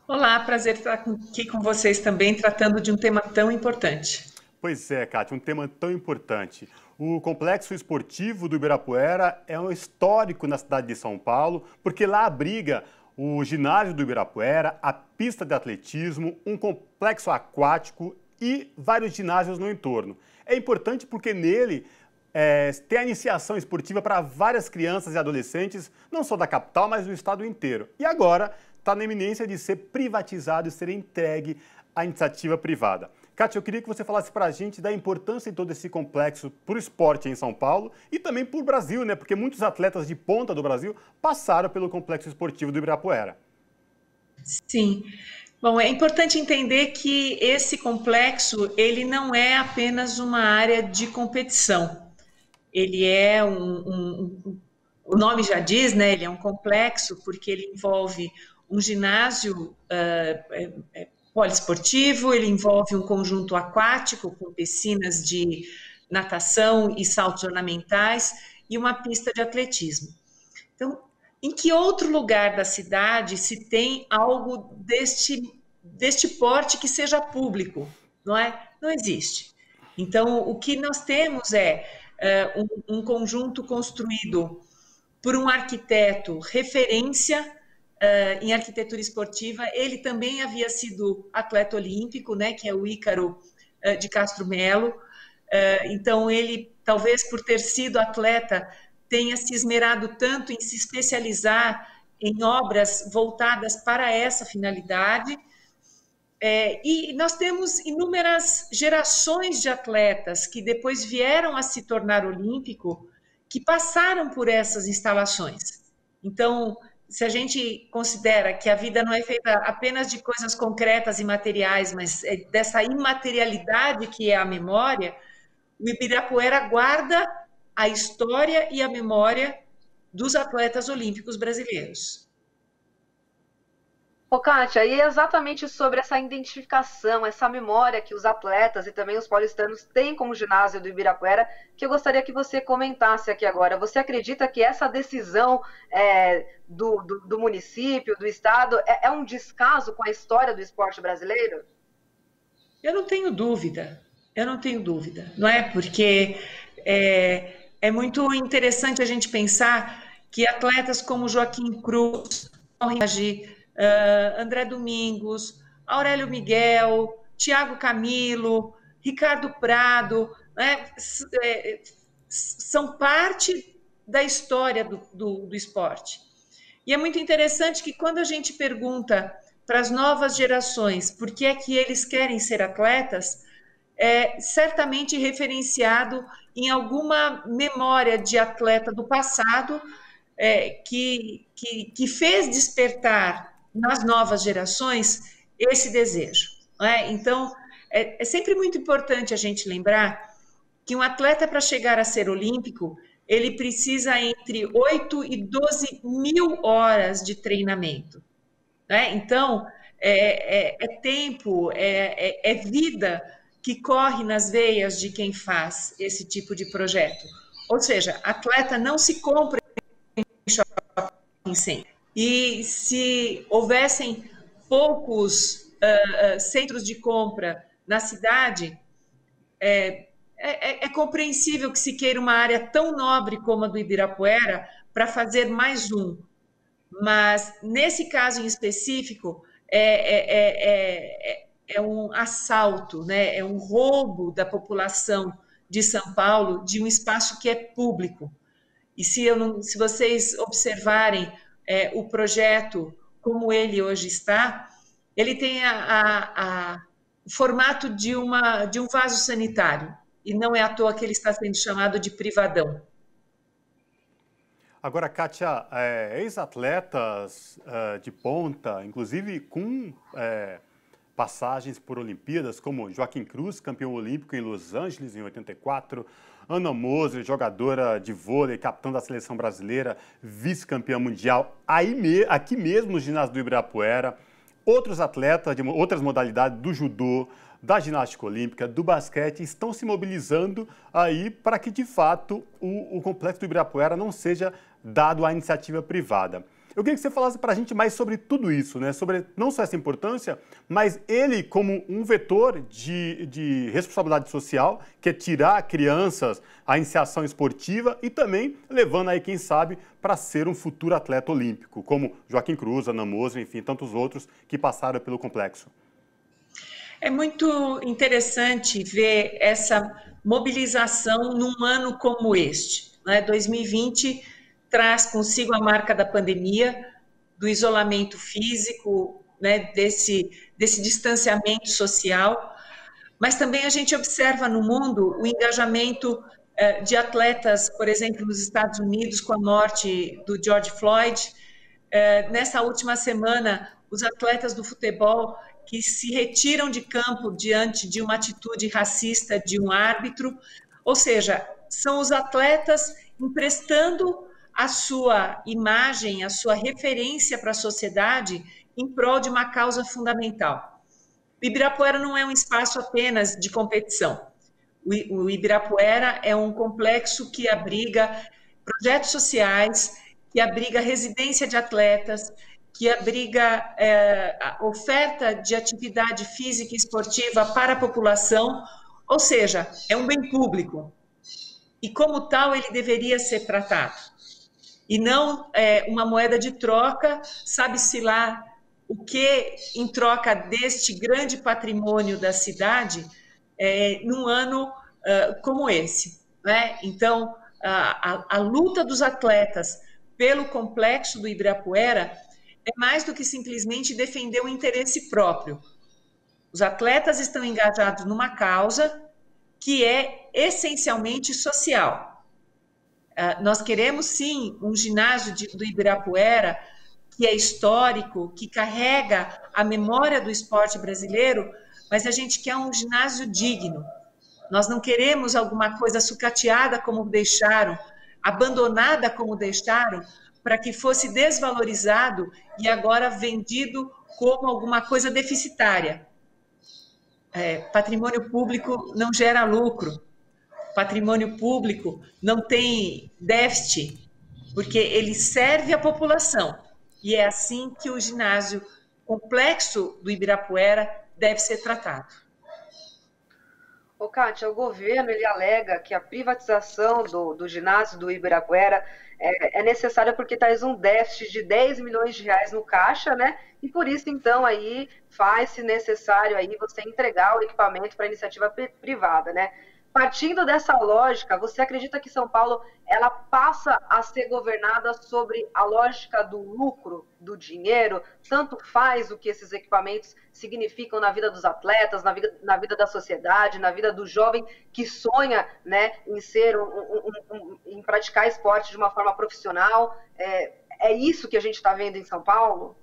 Olá, prazer estar aqui com vocês também, tratando de um tema tão importante. Pois é, Kátia, um tema tão importante. O Complexo Esportivo do Ibirapuera é um histórico na cidade de São Paulo, porque lá abriga o ginásio do Ibirapuera, a pista de atletismo, um complexo aquático e vários ginásios no entorno. É importante porque nele tem a iniciação esportiva para várias crianças e adolescentes, não só da capital, mas do estado inteiro. E agora está na iminência de ser privatizado e ser entregue à iniciativa privada. Kátia, eu queria que você falasse para a gente da importância de todo esse complexo para o esporte em São Paulo e também para o Brasil, né? Porque muitos atletas de ponta do Brasil passaram pelo complexo esportivo do Ibirapuera. Sim. Bom, é importante entender que esse complexo, ele não é apenas uma área de competição. Ele é o nome já diz, né? Ele é um complexo porque ele envolve um ginásio poliesportivo, ele envolve um conjunto aquático com piscinas de natação e saltos ornamentais e uma pista de atletismo. Então, em que outro lugar da cidade se tem algo deste porte que seja público? Não é? Não existe. Então, o que nós temos é um conjunto construído por um arquiteto referência em arquitetura esportiva. Ele também havia sido atleta olímpico, né, que é o Ícaro de Castro Melo. Então, ele, talvez por ter sido atleta, tenha se esmerado tanto em se especializar em obras voltadas para essa finalidade. E nós temos inúmeras gerações de atletas que depois vieram a se tornar olímpico, que passaram por essas instalações. Então, se a gente considera que a vida não é feita apenas de coisas concretas e materiais, mas dessa imaterialidade que é a memória, o Ibirapuera guarda a história e a memória dos atletas olímpicos brasileiros. Ô, Kátia, e é exatamente sobre essa identificação, essa memória que os atletas e também os paulistanos têm com o ginásio do Ibirapuera, que eu gostaria que você comentasse aqui agora. Você acredita que essa decisão do município, do estado, é um descaso com a história do esporte brasileiro? Eu não tenho dúvida, não é? Porque é muito interessante a gente pensar que atletas como Joaquim Cruz, André Domingos, Aurélio Miguel, Thiago Camilo, Ricardo Prado, né, são parte da história do esporte. E é muito interessante que quando a gente pergunta para as novas gerações por que é que eles querem ser atletas, é certamente referenciado em alguma memória de atleta do passado que fez despertar nas novas gerações esse desejo. Não é? Então, é sempre muito importante a gente lembrar que um atleta, para chegar a ser olímpico, ele precisa entre 8 e 12 mil horas de treinamento. Né? Então, tempo, é vida que corre nas veias de quem faz esse tipo de projeto. Ou seja, atleta não se compra em shopping center. E se houvessem poucos centros de compra na cidade, é compreensível que se queira uma área tão nobre como a do Ibirapuera para fazer mais um. Mas, nesse caso em específico, é um assalto, né? É um roubo da população de São Paulo de um espaço que é público. E se vocês observarem o projeto como ele hoje está, ele tem o formato de um vaso sanitário, e não é à toa que ele está sendo chamado de privadão. Agora, Kátia, ex-atletas de ponta, inclusive com passagens por Olimpíadas, como Joaquim Cruz, campeão olímpico em Los Angeles em 84, Ana Moser, jogadora de vôlei, capitã da seleção brasileira, vice-campeã mundial, aqui mesmo no ginásio do Ibirapuera, outros atletas de outras modalidades do judô, da ginástica olímpica, do basquete, estão se mobilizando aí para que, de fato, o complexo do Ibirapuera não seja dado à iniciativa privada. Eu queria que você falasse para a gente mais sobre tudo isso, né? Sobre não só essa importância, mas ele como um vetor de responsabilidade social, que é tirar crianças a iniciação esportiva e também levando aí, quem sabe, para ser um futuro atleta olímpico, como Joaquim Cruz, Ana Moser, enfim, tantos outros que passaram pelo complexo. É muito interessante ver essa mobilização num ano como este, né? 2020 traz consigo a marca da pandemia, do isolamento físico, né? desse distanciamento social, mas também a gente observa no mundo o engajamento de atletas, por exemplo, nos Estados Unidos, com a morte do George Floyd. Nessa última semana, os atletas do futebol que se retiram de campo diante de uma atitude racista de um árbitro, ou seja, são os atletas emprestando a sua imagem, a sua referência para a sociedade em prol de uma causa fundamental. O Ibirapuera não é um espaço apenas de competição. O Ibirapuera é um complexo que abriga projetos sociais, que abriga residência de atletas, que abriga a oferta de atividade física e esportiva para a população, ou seja, é um bem público. E como tal, ele deveria ser tratado. E não uma moeda de troca, sabe-se lá o que em troca deste grande patrimônio da cidade, num ano como esse, né? Então, a luta dos atletas pelo complexo do Ibirapuera é mais do que simplesmente defender o interesse próprio. Os atletas estão engajados numa causa que é essencialmente social. Nós queremos, sim, um ginásio do Ibirapuera que é histórico, que carrega a memória do esporte brasileiro, mas a gente quer um ginásio digno. Nós não queremos alguma coisa sucateada como deixaram, abandonada como deixaram, para que fosse desvalorizado e agora vendido como alguma coisa deficitária. Patrimônio público não gera lucro, patrimônio público não tem déficit, porque ele serve à população. E é assim que o ginásio complexo do Ibirapuera deve ser tratado. Ô, Kátia, o governo ele alega que a privatização do ginásio do Ibirapuera é necessária porque traz um déficit de 10 milhões de reais no caixa, né? E por isso, então, aí faz-se necessário aí você entregar o equipamento para a iniciativa privada, né? Partindo dessa lógica, você acredita que São Paulo ela passa a ser governada sobre a lógica do lucro, do dinheiro? Tanto faz o que esses equipamentos significam na vida dos atletas, na vida da sociedade, na vida do jovem que sonha, né, em ser em praticar esporte de uma forma profissional. É isso que a gente está vendo em São Paulo?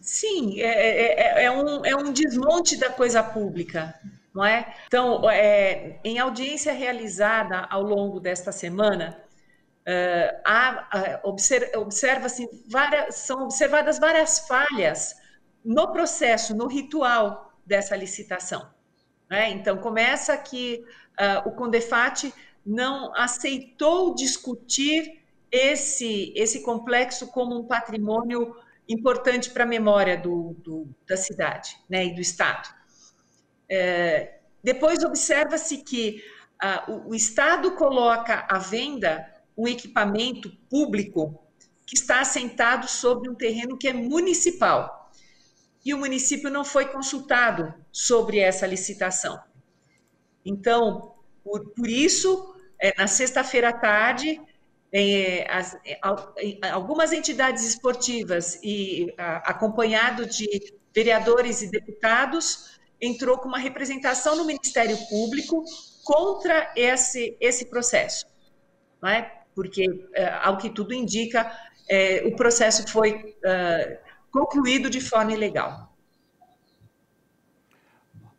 Sim, é um desmonte da coisa pública. Não é? Então, em audiência realizada ao longo desta semana, são observadas várias falhas no processo, no ritual dessa licitação. Né? Então, começa que o Condefat não aceitou discutir esse complexo como um patrimônio importante para a memória da cidade, né, e do Estado. Depois observa-se que o Estado coloca à venda um equipamento público que está assentado sobre um terreno que é municipal. E o município não foi consultado sobre essa licitação. Então, por isso, na sexta-feira à tarde, algumas entidades esportivas e acompanhado de vereadores e deputados entrou com uma representação no Ministério Público contra esse processo, não é? Porque, ao que tudo indica, o processo foi concluído de forma ilegal.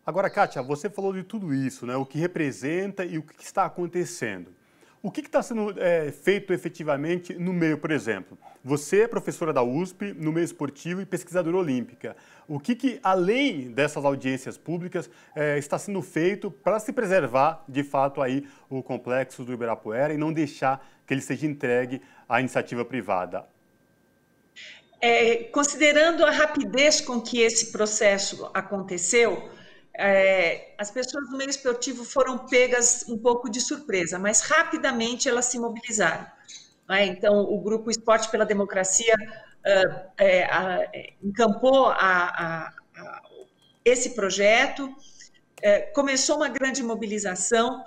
Agora, Kátia, você falou de tudo isso, né? O que representa e o que está acontecendo. O que está sendo feito efetivamente no meio, por exemplo? Você é professora da USP, no meio esportivo e pesquisadora olímpica. O que além dessas audiências públicas, está sendo feito para se preservar, de fato, aí, o complexo do Ibirapuera e não deixar que ele seja entregue à iniciativa privada? considerando a rapidez com que esse processo aconteceu, as pessoas do meio esportivo foram pegas um pouco de surpresa, mas rapidamente elas se mobilizaram. Então, o Grupo Esporte pela Democracia encampou esse projeto, começou uma grande mobilização,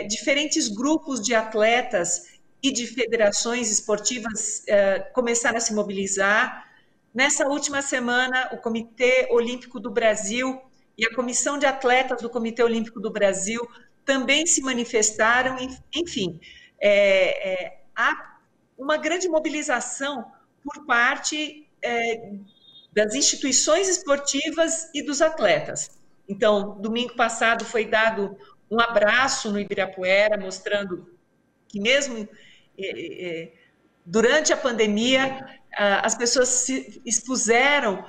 diferentes grupos de atletas e de federações esportivas começaram a se mobilizar. Nessa última semana, o Comitê Olímpico do Brasil e a Comissão de Atletas do Comitê Olímpico do Brasil também se manifestaram. Enfim, há uma grande mobilização por parte das instituições esportivas e dos atletas. Então, domingo passado foi dado um abraço no Ibirapuera, mostrando que mesmo durante a pandemia, as pessoas se expuseram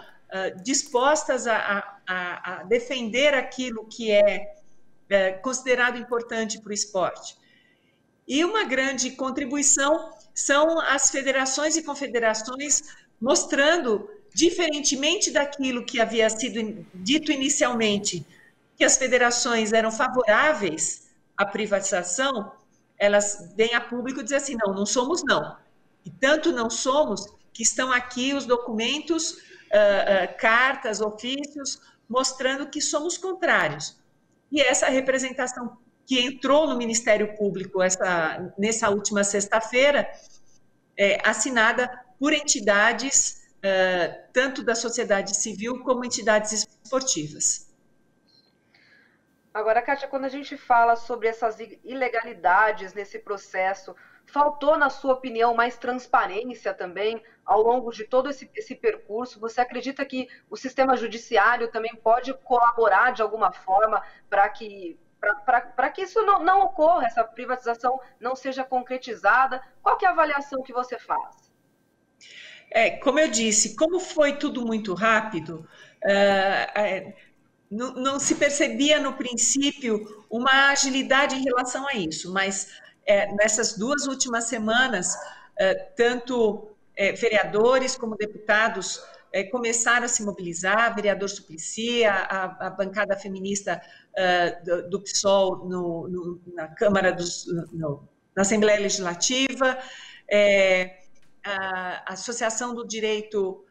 dispostas a defender aquilo que é considerado importante para o esporte. E uma grande contribuição são as federações e confederações mostrando, diferentemente daquilo que havia sido dito inicialmente, que as federações eram favoráveis à privatização, elas vêm a público dizer assim, não somos não. E tanto não somos que estão aqui os documentos, cartas, ofícios, mostrando que somos contrários. E essa representação que entrou no Ministério Público nessa última sexta-feira, assinada por entidades, tanto da sociedade civil como entidades esportivas. Agora, Kátia, quando a gente fala sobre essas ilegalidades nesse processo, faltou, na sua opinião, mais transparência também ao longo de todo esse percurso? Você acredita que o sistema judiciário também pode colaborar de alguma forma para que isso não ocorra, essa privatização não seja concretizada? Qual que é a avaliação que você faz? Como eu disse, como foi tudo muito rápido, não se percebia no princípio uma agilidade em relação a isso, mas nessas 2 últimas semanas, tanto vereadores como deputados começaram a se mobilizar, vereador Suplicy, a bancada feminista do PSOL na Câmara, na Assembleia Legislativa, a Associação do Direito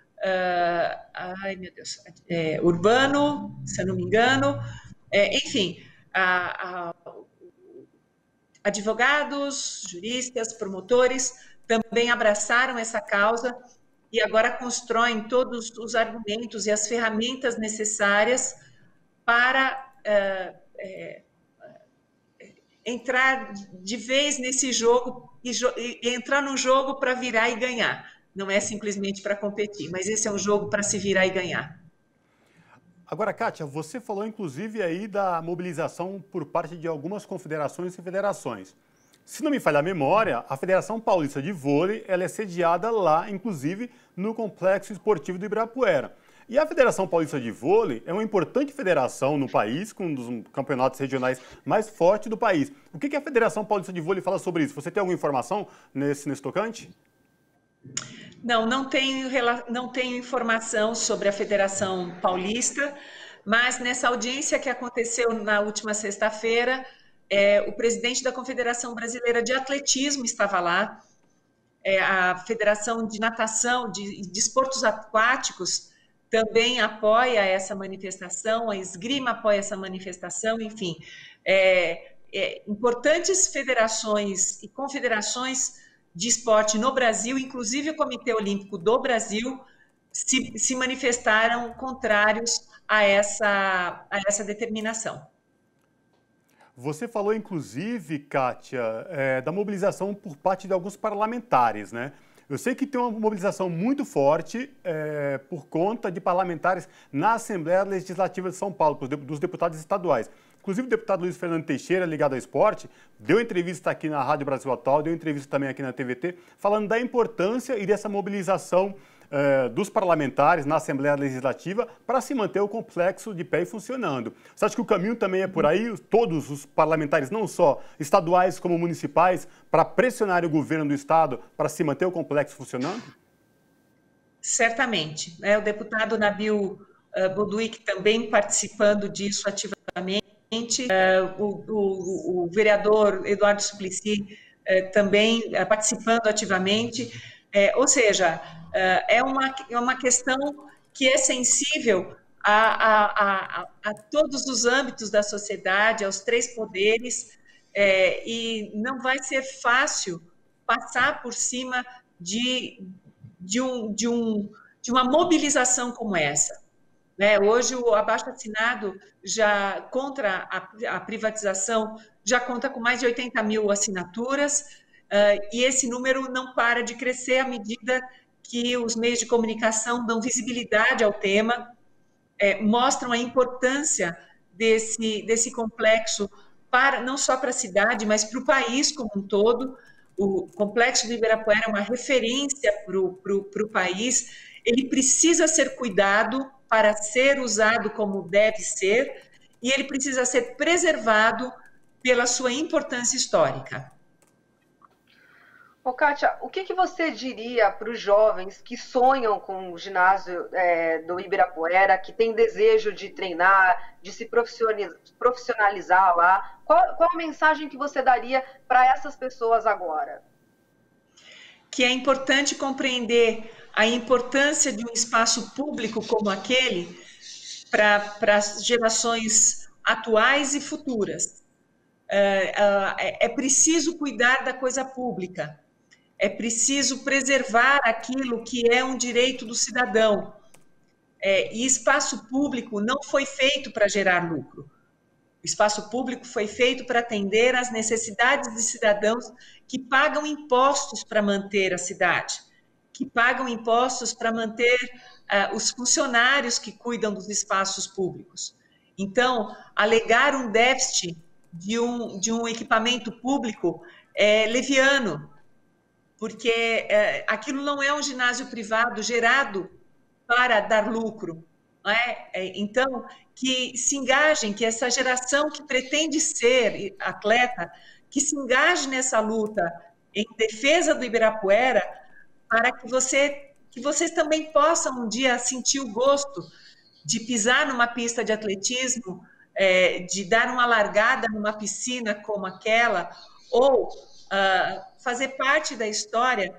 urbano, se eu não me engano, enfim, advogados, juristas, promotores também abraçaram essa causa e agora constroem todos os argumentos e as ferramentas necessárias para entrar de vez nesse jogo e entrar no jogo para virar e ganhar. Não é simplesmente para competir, mas esse é um jogo para se virar e ganhar. Agora, Kátia, você falou inclusive aí da mobilização por parte de algumas confederações e federações. Se não me falha a memória, a Federação Paulista de Vôlei ela é sediada lá, inclusive, no Complexo Esportivo do Ibirapuera. E a Federação Paulista de Vôlei é uma importante federação no país, com um dos campeonatos regionais mais fortes do país. O que a Federação Paulista de Vôlei fala sobre isso? Você tem alguma informação nesse tocante? Não tenho informação sobre a Federação Paulista, mas nessa audiência que aconteceu na última sexta-feira, o presidente da Confederação Brasileira de Atletismo estava lá, a Federação de Natação, de Desportos Aquáticos, também apoia essa manifestação, a Esgrima apoia essa manifestação, enfim, importantes federações e confederações de esporte no Brasil, inclusive o Comitê Olímpico do Brasil, se manifestaram contrários a essa determinação. Você falou, inclusive, Kátia, da mobilização por parte de alguns parlamentares, né? Eu sei que tem uma mobilização muito forte por conta de parlamentares na Assembleia Legislativa de São Paulo, dos deputados estaduais. Inclusive, o deputado Luiz Fernando Teixeira, ligado ao esporte, deu entrevista aqui na Rádio Brasil Atual, deu entrevista também aqui na TVT, falando da importância e dessa mobilização dos parlamentares na Assembleia Legislativa para se manter o complexo de pé e funcionando. Você acha que o caminho também é por aí, todos os parlamentares, não só estaduais como municipais, para pressionar o governo do estado para se manter o complexo funcionando? certamente. O deputado Nabil Boudouik também participando disso ativamente, o vereador Eduardo Suplicy também participando ativamente, ou seja, é uma questão que é sensível a todos os âmbitos da sociedade, aos três poderes, e não vai ser fácil passar por cima de uma mobilização como essa. Hoje, o abaixo-assinado já contra a privatização já conta com mais de 80 mil assinaturas, e esse número não para de crescer à medida que os meios de comunicação dão visibilidade ao tema, mostram a importância desse complexo não só para a cidade, mas para o país como um todo. O complexo do Ibirapuera é uma referência para o país, ele precisa ser cuidado para ser usado como deve ser, e ele precisa ser preservado pela sua importância histórica. Ô, Kátia, o que você diria para os jovens que sonham com o ginásio do Ibirapuera, que têm desejo de treinar, de se profissionalizar lá? Qual a mensagem que você daria para essas pessoas agora? Que é importante compreender a importância de um espaço público como aquele para as gerações atuais e futuras. É preciso cuidar da coisa pública. É preciso preservar aquilo que é um direito do cidadão. E espaço público não foi feito para gerar lucro. O espaço público foi feito para atender às necessidades de cidadãos que pagam impostos para manter a cidade, que pagam impostos para manter os funcionários que cuidam dos espaços públicos. Então, alegar um déficit de um equipamento público é leviano, porque aquilo não é um ginásio privado gerado para dar lucro. Não é? Então, que se engajem, que essa geração que pretende ser atleta, que se engaje nessa luta em defesa do Ibirapuera, para que vocês também possam um dia sentir o gosto de pisar numa pista de atletismo, de dar uma largada numa piscina como aquela, ou fazer parte da história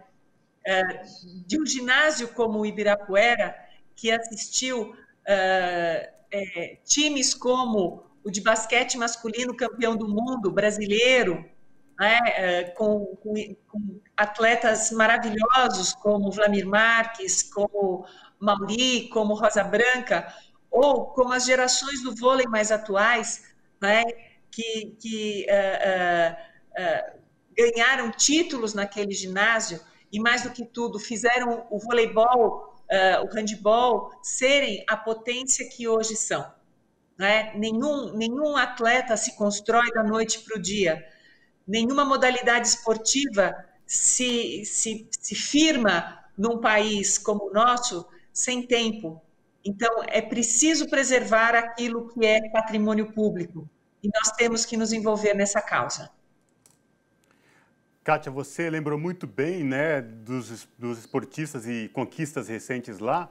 de um ginásio como o Ibirapuera, que assistiu times como o de basquete masculino campeão do mundo brasileiro, com atletas maravilhosos como Vlamir Marques, como Mauri, como Rosa Branca, ou como as gerações do vôlei mais atuais, que ganharam títulos naquele ginásio e, mais do que tudo, fizeram o voleibol, o handebol serem a potência que hoje são. Nenhum atleta se constrói da noite para o dia. Nenhuma modalidade esportiva se firma num país como o nosso sem tempo. Então, é preciso preservar aquilo que é patrimônio público e nós temos que nos envolver nessa causa. Kátia, você lembrou muito bem, né, dos esportistas e conquistas recentes lá.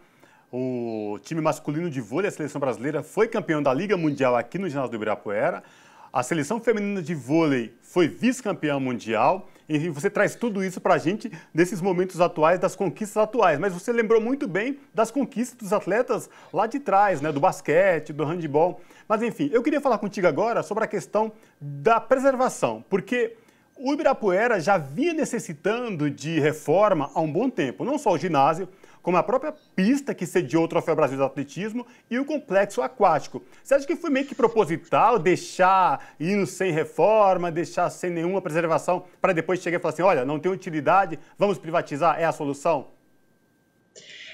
O time masculino de vôlei, a seleção brasileira, foi campeão da Liga Mundial aqui no ginásio do Ibirapuera. A seleção feminina de vôlei foi vice-campeã mundial. E você traz tudo isso para a gente nesses momentos atuais, das conquistas atuais. Mas você lembrou muito bem das conquistas dos atletas lá de trás, né, do basquete, do handebol. Mas, enfim, eu queria falar contigo agora sobre a questão da preservação, porque o Ibirapuera já vinha necessitando de reforma há um bom tempo, não só o ginásio, como a própria pista que sediou o Troféu Brasil de Atletismo e o complexo aquático. Você acha que foi meio que proposital deixar indo sem reforma, deixar sem nenhuma preservação, para depois chegar e falar assim, olha, não tem utilidade, vamos privatizar, é a solução?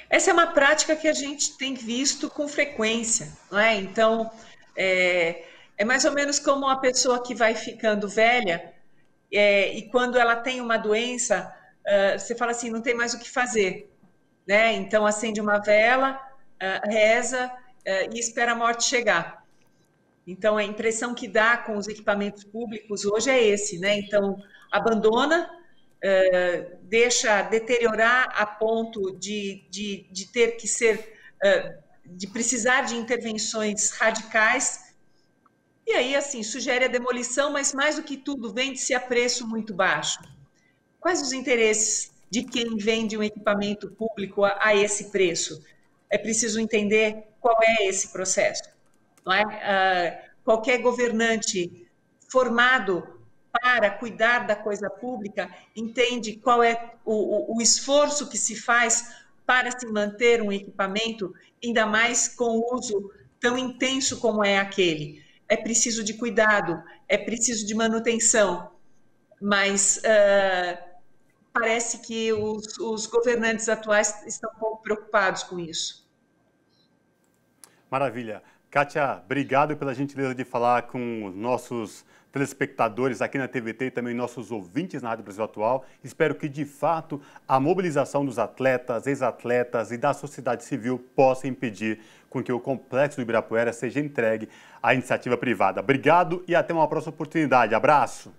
Essa é uma prática que a gente tem visto com frequência, não é? Então, é mais ou menos como uma pessoa que vai ficando velha e quando ela tem uma doença, você fala assim, não tem mais o que fazer. Né? Então, acende uma vela, reza e espera a morte chegar. Então, a impressão que dá com os equipamentos públicos hoje é esse, né? Então, abandona deixa deteriorar a ponto de ter que ser, de precisar de intervenções radicais. E aí, assim, sugere a demolição, mas mais do que tudo, vende-se a preço muito baixo. Quais os interesses de quem vende um equipamento público a esse preço? É preciso entender qual é esse processo. Não é? Qualquer governante formado para cuidar da coisa pública entende qual é o esforço que se faz para se manter um equipamento, ainda mais com o uso tão intenso como é aquele. É preciso de cuidado, é preciso de manutenção, mas parece que os governantes atuais estão um pouco preocupados com isso. Maravilha. Kátia, obrigado pela gentileza de falar com os nossos telespectadores aqui na TVT e também nossos ouvintes na Rádio Brasil Atual. Espero que, de fato, a mobilização dos atletas, ex-atletas e da sociedade civil possa impedir com que o Complexo do Ibirapuera seja entregue à iniciativa privada. Obrigado e até uma próxima oportunidade. Abraço.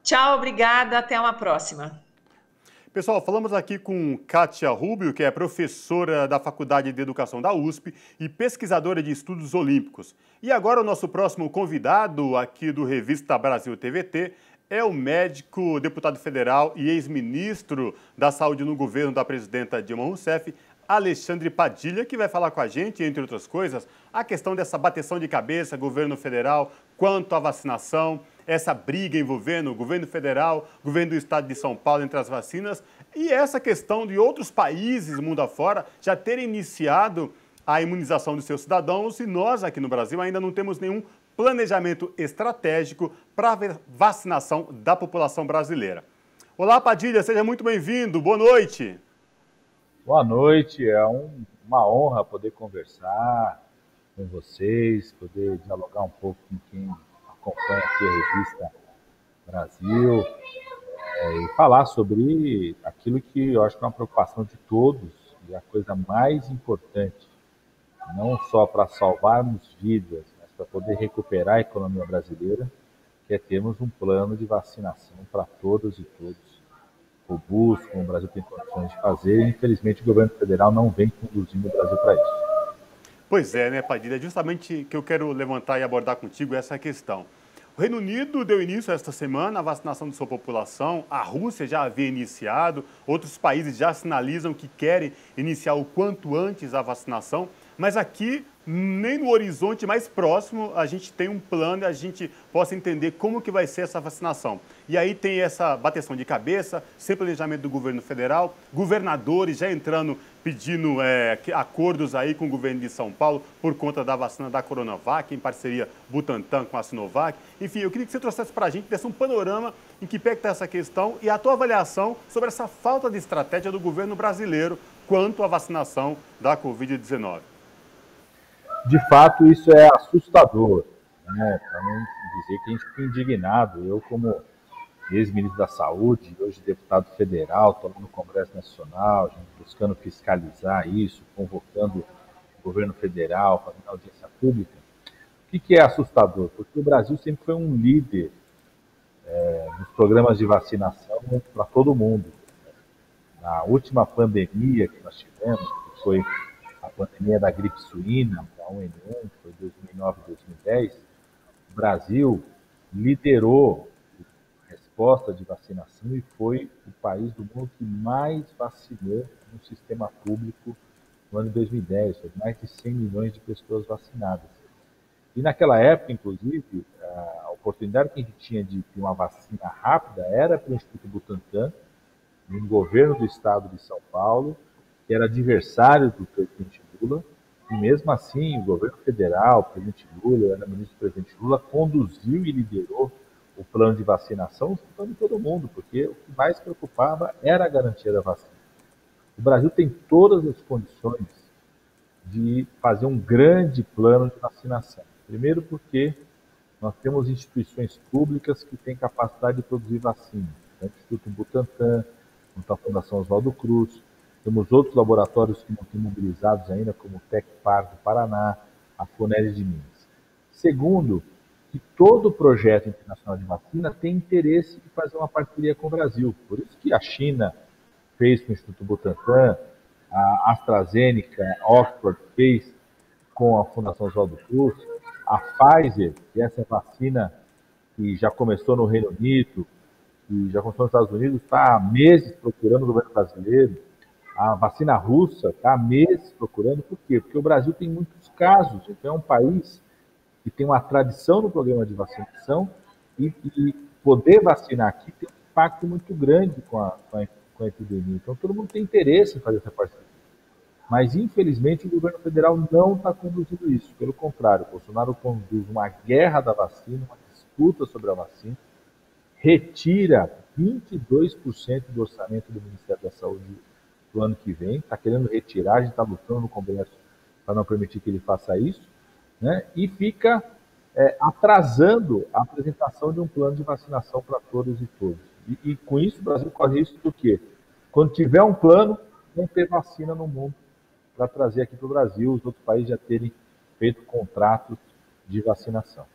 Tchau, obrigada. Até uma próxima. Pessoal, falamos aqui com Kátia Rubio, que é professora da Faculdade de Educação da USP e pesquisadora de estudos olímpicos. E agora o nosso próximo convidado aqui do Revista Brasil TVT é o médico, deputado federal e ex-ministro da Saúde no governo da presidenta Dilma Rousseff, Alexandre Padilha, que vai falar com a gente, entre outras coisas, a questão dessa bateção de cabeça, governo federal, quanto à vacinação, essa briga envolvendo o governo federal, governo do estado de São Paulo entre as vacinas e essa questão de outros países, mundo afora, já terem iniciado a imunização dos seus cidadãos e nós aqui no Brasil ainda não temos nenhum planejamento estratégico para a vacinação da população brasileira. Olá, Padilha, seja muito bem-vindo, boa noite. Boa noite, é uma honra poder conversar com vocês, poder dialogar um pouco com quem acompanha aqui a Revista Brasil e falar sobre aquilo que eu acho que é uma preocupação de todos e a coisa mais importante, não só para salvarmos vidas, mas para poder recuperar a economia brasileira, que é termos um plano de vacinação para todas e todos, robusto, como o Brasil tem condições de fazer, e infelizmente o governo federal não vem conduzindo o Brasil para isso. Pois é, né, Padilha? Justamente que eu quero levantar e abordar contigo essa questão. O Reino Unido deu início esta semana à vacinação de sua população, a Rússia já havia iniciado, outros países já sinalizam que querem iniciar o quanto antes a vacinação, mas aqui, nem no horizonte mais próximo, a gente tem um plano e a gente possa entender como que vai ser essa vacinação. E aí tem essa bateção de cabeça, sem planejamento do governo federal, governadores já entrando, pedindo acordos aí com o governo de São Paulo por conta da vacina da Coronavac, em parceria Butantan com a Sinovac. Enfim, eu queria que você trouxesse para a gente, desse um panorama em que pé está essa questão e a tua avaliação sobre essa falta de estratégia do governo brasileiro quanto à vacinação da Covid-19. De fato, isso é assustador, né? Para não dizer que a gente fica indignado. Eu, como ex-ministro da Saúde, hoje deputado federal, estou no Congresso Nacional, buscando fiscalizar isso, convocando o governo federal, fazendo audiência pública. O que é assustador? Porque o Brasil sempre foi um líder nos programas de vacinação para todo mundo. Na última pandemia que nós tivemos, que foi a pandemia da gripe suína, da H1N1, que foi 2009 e 2010, o Brasil liderou a resposta de vacinação e foi o país do mundo que mais vacinou no sistema público no ano de 2010. Foi mais de 100 milhões de pessoas vacinadas. E naquela época, inclusive, a oportunidade que a gente tinha de ter uma vacina rápida era pelo Instituto Butantan, no governo do estado de São Paulo, que era adversário do presidente Lula, e mesmo assim o governo federal, o presidente Lula, eu era ministro do presidente Lula, conduziu e liderou o plano de vacinação juntando todo mundo, porque o que mais preocupava era a garantia da vacina. O Brasil tem todas as condições de fazer um grande plano de vacinação. Primeiro porque nós temos instituições públicas que têm capacidade de produzir vacina. O Instituto Butantan, a Fundação Oswaldo Cruz, temos outros laboratórios que não estão mobilizados ainda, como o Tecpar do Paraná, a Fonese de Minas. Segundo, que todo projeto internacional de vacina tem interesse de fazer uma parceria com o Brasil. Por isso que a China fez com o Instituto Butantan, a AstraZeneca, a Oxford fez com a Fundação Oswaldo Cruz, a Pfizer, que é essa vacina que já começou no Reino Unido, que já começou nos Estados Unidos, está há meses procurando o governo brasileiro. A vacina russa está há meses procurando. Por quê? Porque o Brasil tem muitos casos. Então é um país que tem uma tradição no programa de vacinação e poder vacinar aqui tem um impacto muito grande com a epidemia. Então todo mundo tem interesse em fazer essa parceria. Mas, infelizmente, o governo federal não está conduzindo isso. Pelo contrário, o Bolsonaro conduz uma guerra da vacina, uma disputa sobre a vacina, retira 22% do orçamento do Ministério da Saúde do ano que vem, está querendo retirar, a gente está lutando no Congresso para não permitir que ele faça isso, né? E fica atrasando a apresentação de um plano de vacinação para todas e todos. E com isso o Brasil corre risco do quê? Quando tiver um plano, não ter vacina no mundo para trazer aqui para o Brasil, os outros países já terem feito contratos de vacinação.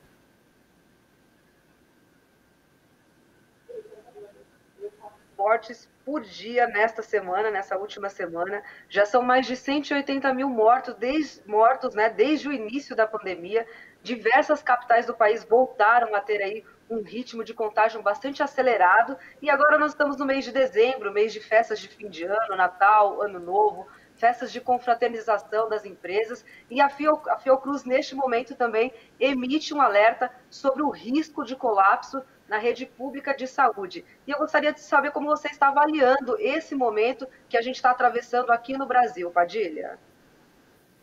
Mortes por dia nesta semana, nessa última semana, já são mais de 180 mil mortos, desde o início da pandemia. Diversas capitais do país voltaram a ter aí um ritmo de contágio bastante acelerado, e agora nós estamos no mês de dezembro, mês de festas de fim de ano, Natal, Ano Novo, festas de confraternização das empresas, e a Fiocruz, neste momento, também emite um alerta sobre o risco de colapso na rede pública de saúde. E eu gostaria de saber como você está avaliando esse momento que a gente está atravessando aqui no Brasil, Padilha.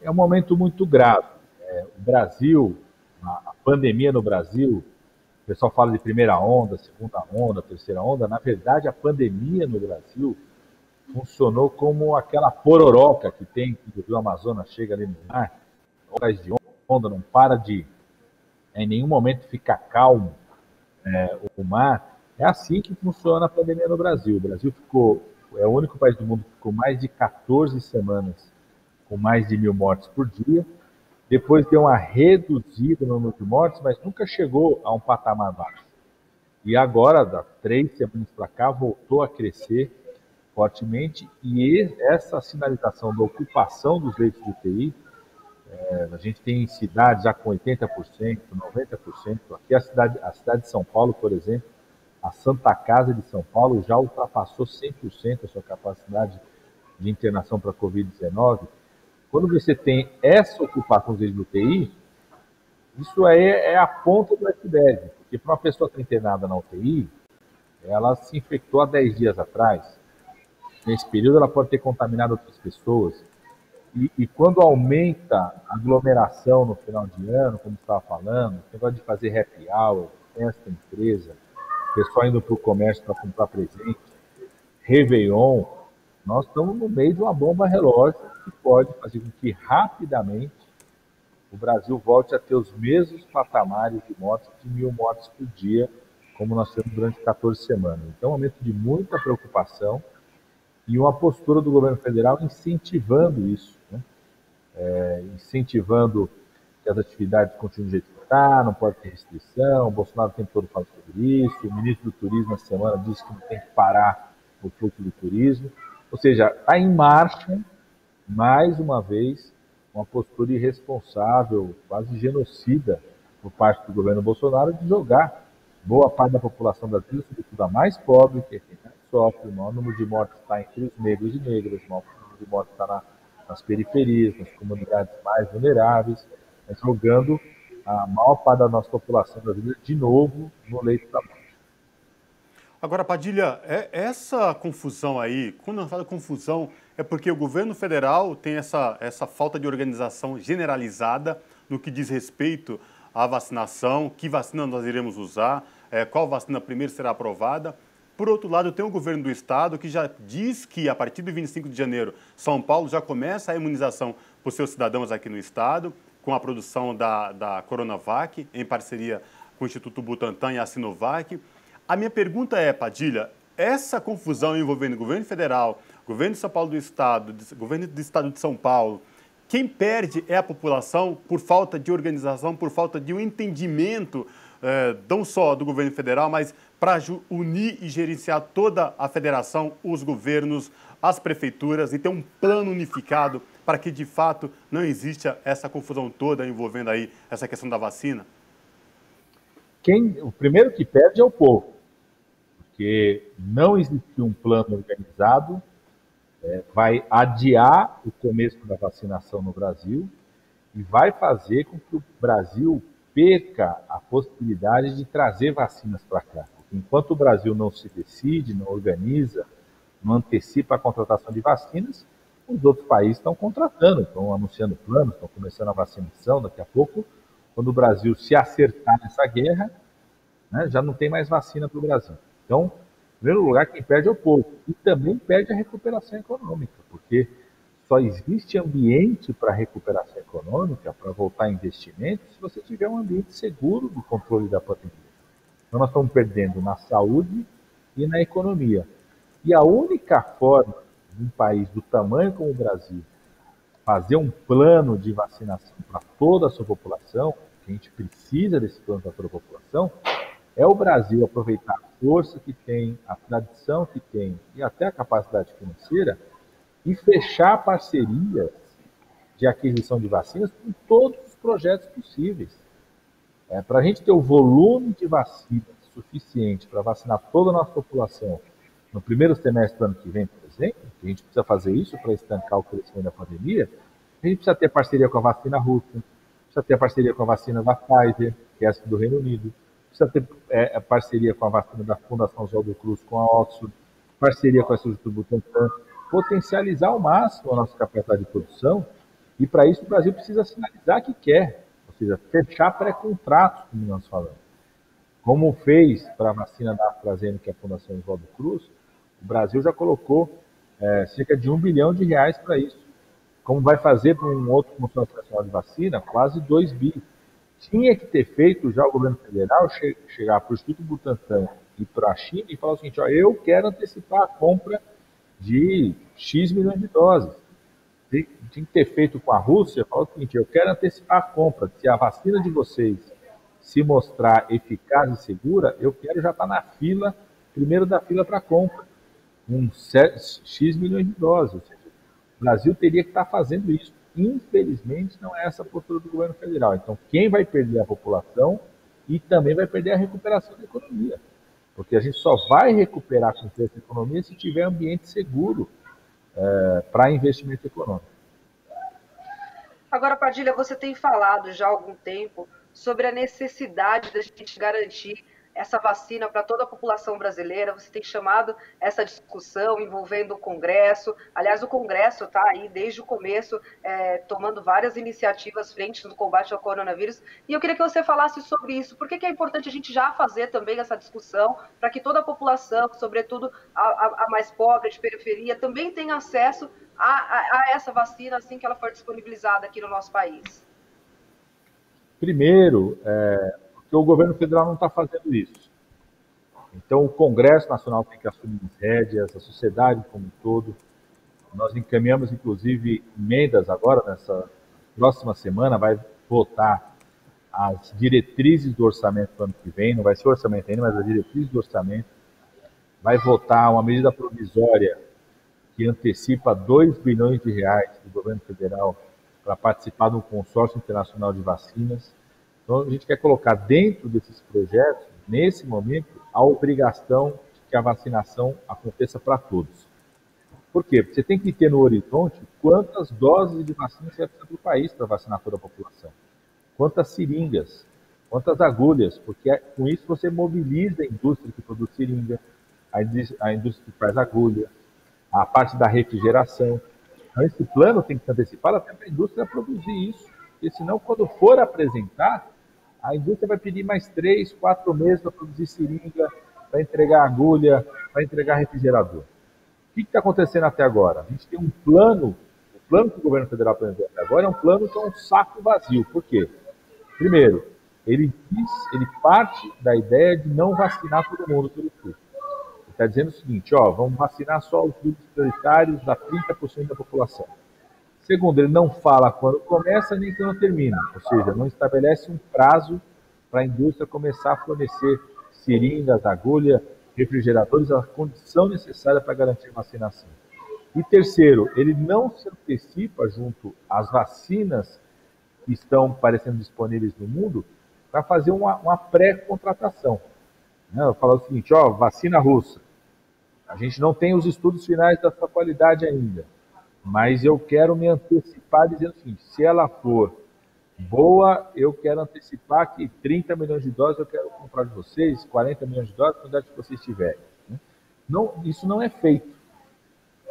É um momento muito grave. O Brasil, a pandemia no Brasil, o pessoal fala de primeira onda, segunda onda, terceira onda. Na verdade, a pandemia no Brasil funcionou como aquela pororoca que tem, que o Rio Amazonas chega ali no mar, horas de onda, não para de, em nenhum momento ficar calmo o mar. É assim que funciona a pandemia no Brasil. O Brasil é o único país do mundo que ficou mais de 14 semanas com mais de 1.000 mortes por dia. Depois deu uma reduzida no número de mortes, mas nunca chegou a um patamar baixo. E agora, das 3 semanas para cá, voltou a crescer fortemente, e essa sinalização da ocupação dos leitos de UTI, a gente tem cidades já com 80%, 90%, aqui a cidade de São Paulo, por exemplo, a Santa Casa de São Paulo já ultrapassou 100% a sua capacidade de internação para a Covid-19. Quando você tem essa ocupação dos leitos de UTI, isso aí é a ponta do iceberg, porque para uma pessoa que está internada na UTI, ela se infectou há 10 dias atrás. Nesse período, ela pode ter contaminado outras pessoas. E quando aumenta a aglomeração no final de ano, como estava falando, o negócio de fazer happy hour, festa empresa, pessoal indo para o comércio para comprar presente, Réveillon, nós estamos no meio de uma bomba relógio que pode fazer com que rapidamente o Brasil volte a ter os mesmos patamares de mortes, de 1.000 mortes por dia, como nós temos durante 14 semanas. Então, é um momento de muita preocupação, e uma postura do governo federal incentivando isso, né? Incentivando que as atividades continuem do jeito que está, não pode ter restrição. O Bolsonaro o tempo todo fala sobre isso. O ministro do Turismo, na semana, disse que não tem que parar o fluxo do turismo. Ou seja, está em marcha, mais uma vez, uma postura irresponsável, quase genocida, por parte do governo Bolsonaro, de jogar boa parte da população brasileira, sobretudo a mais pobre, que é quem mais sofre. O maior número de mortes está entre os negros e negras, o maior número de mortes está nas periferias, nas comunidades mais vulneráveis, jogando a maior parte da nossa população brasileira de novo no leito da morte. Agora, Padilha, essa confusão aí, quando eu falo confusão, é porque o governo federal tem essa falta de organização generalizada no que diz respeito à vacinação, que vacina nós iremos usar, qual vacina primeiro será aprovada. Por outro lado, tem o governo do estado que já diz que a partir do 25 de janeiro, São Paulo já começa a imunização para os seus cidadãos aqui no estado, com a produção da Coronavac, em parceria com o Instituto Butantan e a Sinovac. A minha pergunta é, Padilha, essa confusão envolvendo o governo federal, governo de São Paulo do estado, governo do estado de São Paulo, quem perde é a população por falta de organização, por falta de um entendimento, não só do governo federal, mas para unir e gerenciar toda a federação, os governos, as prefeituras e ter um plano unificado para que, de fato, não exista essa confusão toda envolvendo aí essa questão da vacina? O primeiro que perde é o povo, porque não existiu um plano organizado, vai adiar o começo da vacinação no Brasil e vai fazer com que o Brasil perca a possibilidade de trazer vacinas para cá. Porque enquanto o Brasil não se decide, não organiza, não antecipa a contratação de vacinas, os outros países estão contratando, estão anunciando planos, estão começando a vacinação. Daqui a pouco, quando o Brasil se acertar nessa guerra, né, já não tem mais vacina para o Brasil. Então, em primeiro lugar, quem perde é o povo. E também perde a recuperação econômica, porque só existe ambiente para recuperação econômica, para voltar a investimento, se você tiver um ambiente seguro do controle da pandemia. Então, nós estamos perdendo na saúde e na economia. E a única forma de um país do tamanho como o Brasil fazer um plano de vacinação para toda a sua população, que a gente precisa desse plano para toda a população, é o Brasil aproveitar a força que tem, a tradição que tem e até a capacidade financeira e fechar parcerias de aquisição de vacinas com todos os projetos possíveis. Para a gente ter o volume de vacinas suficiente para vacinar toda a nossa população no primeiro semestre do ano que vem, por exemplo, a gente precisa fazer isso para estancar o crescimento da pandemia, a gente precisa ter parceria com a vacina russa, precisa ter parceria com a vacina da Pfizer, que é essa do Reino Unido, precisa ter parceria com a vacina da Fundação Oswaldo Cruz, com a Oxford, parceria com a Instituto Butantan, potencializar ao máximo a nossa capacidade de produção, e para isso o Brasil precisa sinalizar que quer, ou seja, fechar pré-contratos, como nós falamos. Como fez para a vacina da AstraZeneca, que é a Fundação Oswaldo Cruz, o Brasil já colocou cerca de R$1 bilhão para isso. Como vai fazer para um outro consórcio nacional de vacina, quase 2 bi. Tinha que ter feito já o governo federal chegar para o Instituto Butantan e para a China e falar o seguinte: eu quero antecipar a compra de X milhões de doses. Tinha que ter feito com a Rússia, falar o seguinte: eu quero antecipar a compra. Se a vacina de vocês se mostrar eficaz e segura, eu quero já estar na fila, primeiro da fila para compra, com X milhões de doses. Ou seja, o Brasil teria que estar fazendo isso. Infelizmente, não é essa a postura do governo federal. Então, quem vai perder é a população e também vai perder a recuperação da economia. Porque a gente só vai recuperar com a economia se tiver ambiente seguro para investimento econômico. Agora, Padilha, você tem falado já há algum tempo sobre a necessidade da gente garantir essa vacina para toda a população brasileira. Você tem chamado essa discussão envolvendo o Congresso. Aliás, o Congresso está aí desde o começo tomando várias iniciativas frente no combate ao coronavírus. E eu queria que você falasse sobre isso. Por que é importante a gente já fazer também essa discussão para que toda a população, sobretudo a mais pobre, de periferia, também tenha acesso a essa vacina assim que ela for disponibilizada aqui no nosso país? Primeiro, porque o governo federal não está fazendo isso. Então, o Congresso Nacional tem que assumir as rédeas, a sociedade como um todo. Nós encaminhamos, inclusive, emendas agora, nessa próxima semana, vai votar as diretrizes do orçamento do ano que vem, não vai ser orçamento ainda, mas as diretrizes do orçamento. Vai votar uma medida provisória que antecipa R$2 bilhões do governo federal para participar de um consórcio internacional de vacinas. Então, a gente quer colocar dentro desses projetos, nesse momento, a obrigação de que a vacinação aconteça para todos. Por quê? Porque você tem que ter no horizonte quantas doses de vacina você vai precisar para o país para vacinar toda a população. Quantas seringas, quantas agulhas, porque com isso você mobiliza a indústria que produz seringa, a indústria que faz agulha, a parte da refrigeração. Então, esse plano tem que ser antecipado até para a indústria produzir isso, porque senão, quando for apresentar, a indústria vai pedir mais 3, 4 meses para produzir seringa, para entregar agulha, para entregar refrigerador. O que está acontecendo até agora? A gente tem um plano, o plano que o governo federal apresentou até agora é um plano que é um saco vazio. Por quê? Primeiro, ele parte da ideia de não vacinar todo mundo pelo SUS. Ele está dizendo o seguinte: vamos vacinar só os grupos prioritários da 30% da população. Segundo, ele não fala quando começa nem quando termina, ou seja, não estabelece um prazo para a indústria começar a fornecer seringas, agulha, refrigeradores, a condição necessária para garantir a vacinação. E terceiro, ele não se antecipa junto às vacinas que estão parecendo disponíveis no mundo para fazer uma pré-contratação. Eu falo o seguinte, vacina russa, a gente não tem os estudos finais da sua qualidade ainda, mas eu quero me antecipar dizendo o seguinte, se ela for boa, eu quero antecipar que 30 milhões de doses eu quero comprar de vocês, 40 milhões de doses, a quantidade que vocês tiverem. Não, isso não é feito.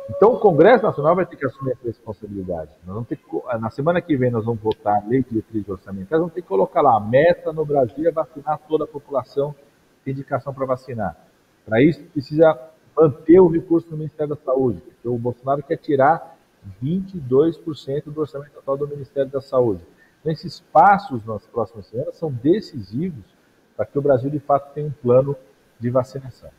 Então, o Congresso Nacional vai ter que assumir essa responsabilidade. Nós vamos ter que, na semana que vem, nós vamos votar a lei de diretrizes orçamentárias, vamos ter que colocar lá, a meta no Brasil é vacinar toda a população, tem indicação para vacinar. Para isso, precisa manter o recurso no Ministério da Saúde, porque o Bolsonaro quer tirar 22% do orçamento total do Ministério da Saúde. Então, esses passos nas próximas semanas são decisivos para que o Brasil, de fato, tenha um plano de vacinação.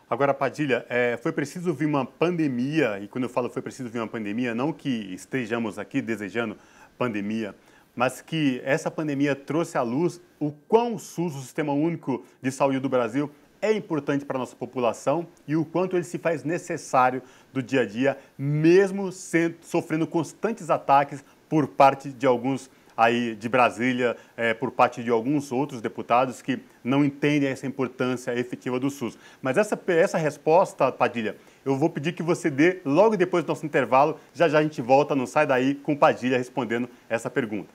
Agora, Padilha, foi preciso vir uma pandemia, e quando eu falo foi preciso vir uma pandemia, não que estejamos aqui desejando pandemia, mas que essa pandemia trouxe à luz o quão o SUS, o Sistema Único de Saúde do Brasil, é importante para a nossa população e o quanto ele se faz necessário do dia a dia, mesmo sofrendo constantes ataques por parte de alguns aí de Brasília, por parte de alguns outros deputados que não entendem essa importância efetiva do SUS. Mas essa resposta, Padilha, eu vou pedir que você dê logo depois do nosso intervalo. Já já a gente volta, não sai daí, com o Padilha respondendo essa pergunta.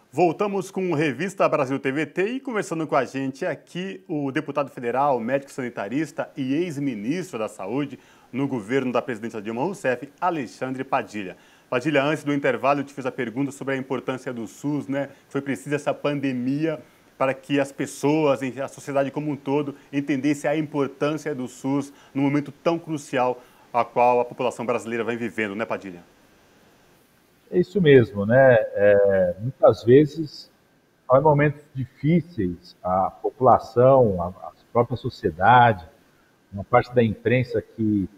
Voltamos com Revista Brasil TVT e conversando com a gente aqui o deputado federal, médico sanitarista e ex-ministro da Saúde no governo da presidenta Dilma Rousseff, Alexandre Padilha. Padilha, antes do intervalo eu te fiz a pergunta sobre a importância do SUS, né? Foi preciso essa pandemia para que as pessoas, a sociedade como um todo, entendesse a importância do SUS num momento tão crucial a qual a população brasileira vem vivendo, né, Padilha? É isso mesmo, né? Muitas vezes, em momentos difíceis, a população, a própria sociedade, uma parte da imprensa que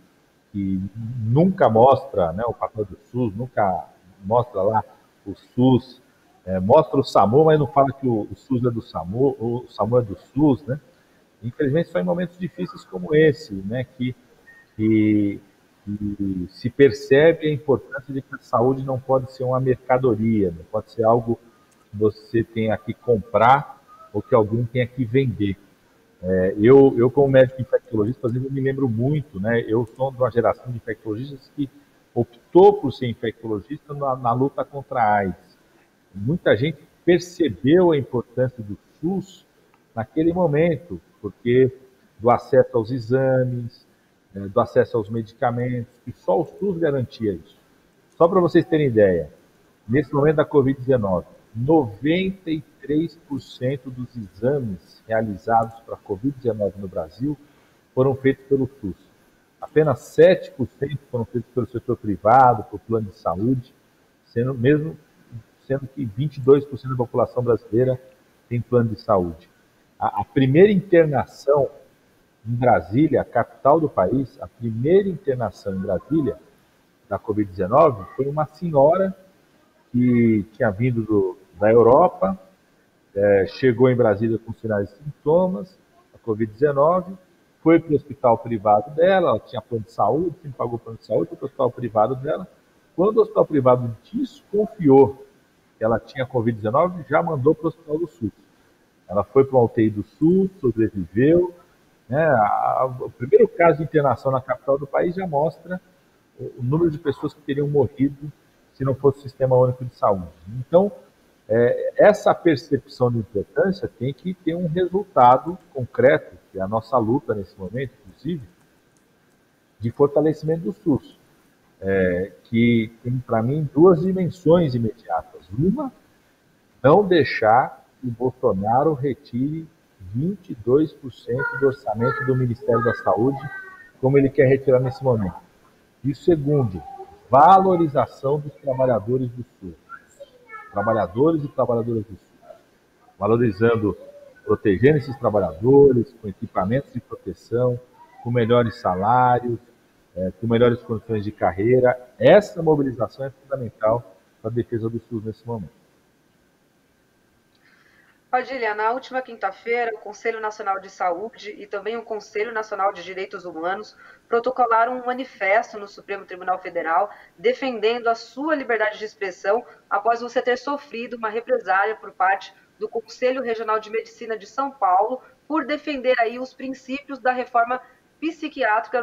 nunca mostra, né, o papel do SUS, nunca mostra lá o SUS, mostra o SAMU, mas não fala que o SUS é do SAMU, o SAMU é do SUS, né? Infelizmente, só em momentos difíceis como esse, né, que se percebe a importância de que a saúde não pode ser uma mercadoria, não pode ser algo que você tenha que comprar ou que alguém tenha que vender. Eu como médico infectologista, por exemplo, me lembro muito, né? Eu sou de uma geração de infectologistas que optou por ser infectologista na luta contra a AIDS. Muita gente percebeu a importância do SUS naquele momento, porque do acesso aos exames, do acesso aos medicamentos, e só o SUS garantia isso. Só para vocês terem ideia, nesse momento da Covid-19, 93% dos exames realizados para a Covid-19 no Brasil foram feitos pelo SUS. Apenas 7% foram feitos pelo setor privado, pelo plano de saúde, sendo que 22% da população brasileira tem plano de saúde. A primeira internação em Brasília, a capital do país, a primeira internação em Brasília da Covid-19 foi uma senhora que tinha vindo da Europa, chegou em Brasília com sinais e sintomas da Covid-19, foi para o hospital privado dela, ela tinha plano de saúde, quem pagou plano de saúde, foi para o hospital privado dela. Quando o hospital privado desconfiou que ela tinha Covid-19, já mandou para o hospital do SUS. Ela foi para uma UTI do SUS, sobreviveu. O primeiro caso de internação na capital do país já mostra o número de pessoas que teriam morrido se não fosse o Sistema Único de Saúde. Então, essa percepção de importância tem que ter um resultado concreto, que é a nossa luta nesse momento, inclusive, de fortalecimento do SUS, que tem, para mim, duas dimensões imediatas. Uma, não deixar que o Bolsonaro retire 22% do orçamento do Ministério da Saúde, como ele quer retirar nesse momento. E o segundo, valorização dos trabalhadores do SUS. Trabalhadores e trabalhadoras do SUS. valorizando, protegendo esses trabalhadores, com equipamentos de proteção, com melhores salários, com melhores condições de carreira. Essa mobilização é fundamental para a defesa do SUS nesse momento. Padilha, na última quinta-feira, o Conselho Nacional de Saúde e também o Conselho Nacional de Direitos Humanos protocolaram um manifesto no Supremo Tribunal Federal defendendo a sua liberdade de expressão após você ter sofrido uma represália por parte do Conselho Regional de Medicina de São Paulo por defender aí os princípios da reforma psiquiátrica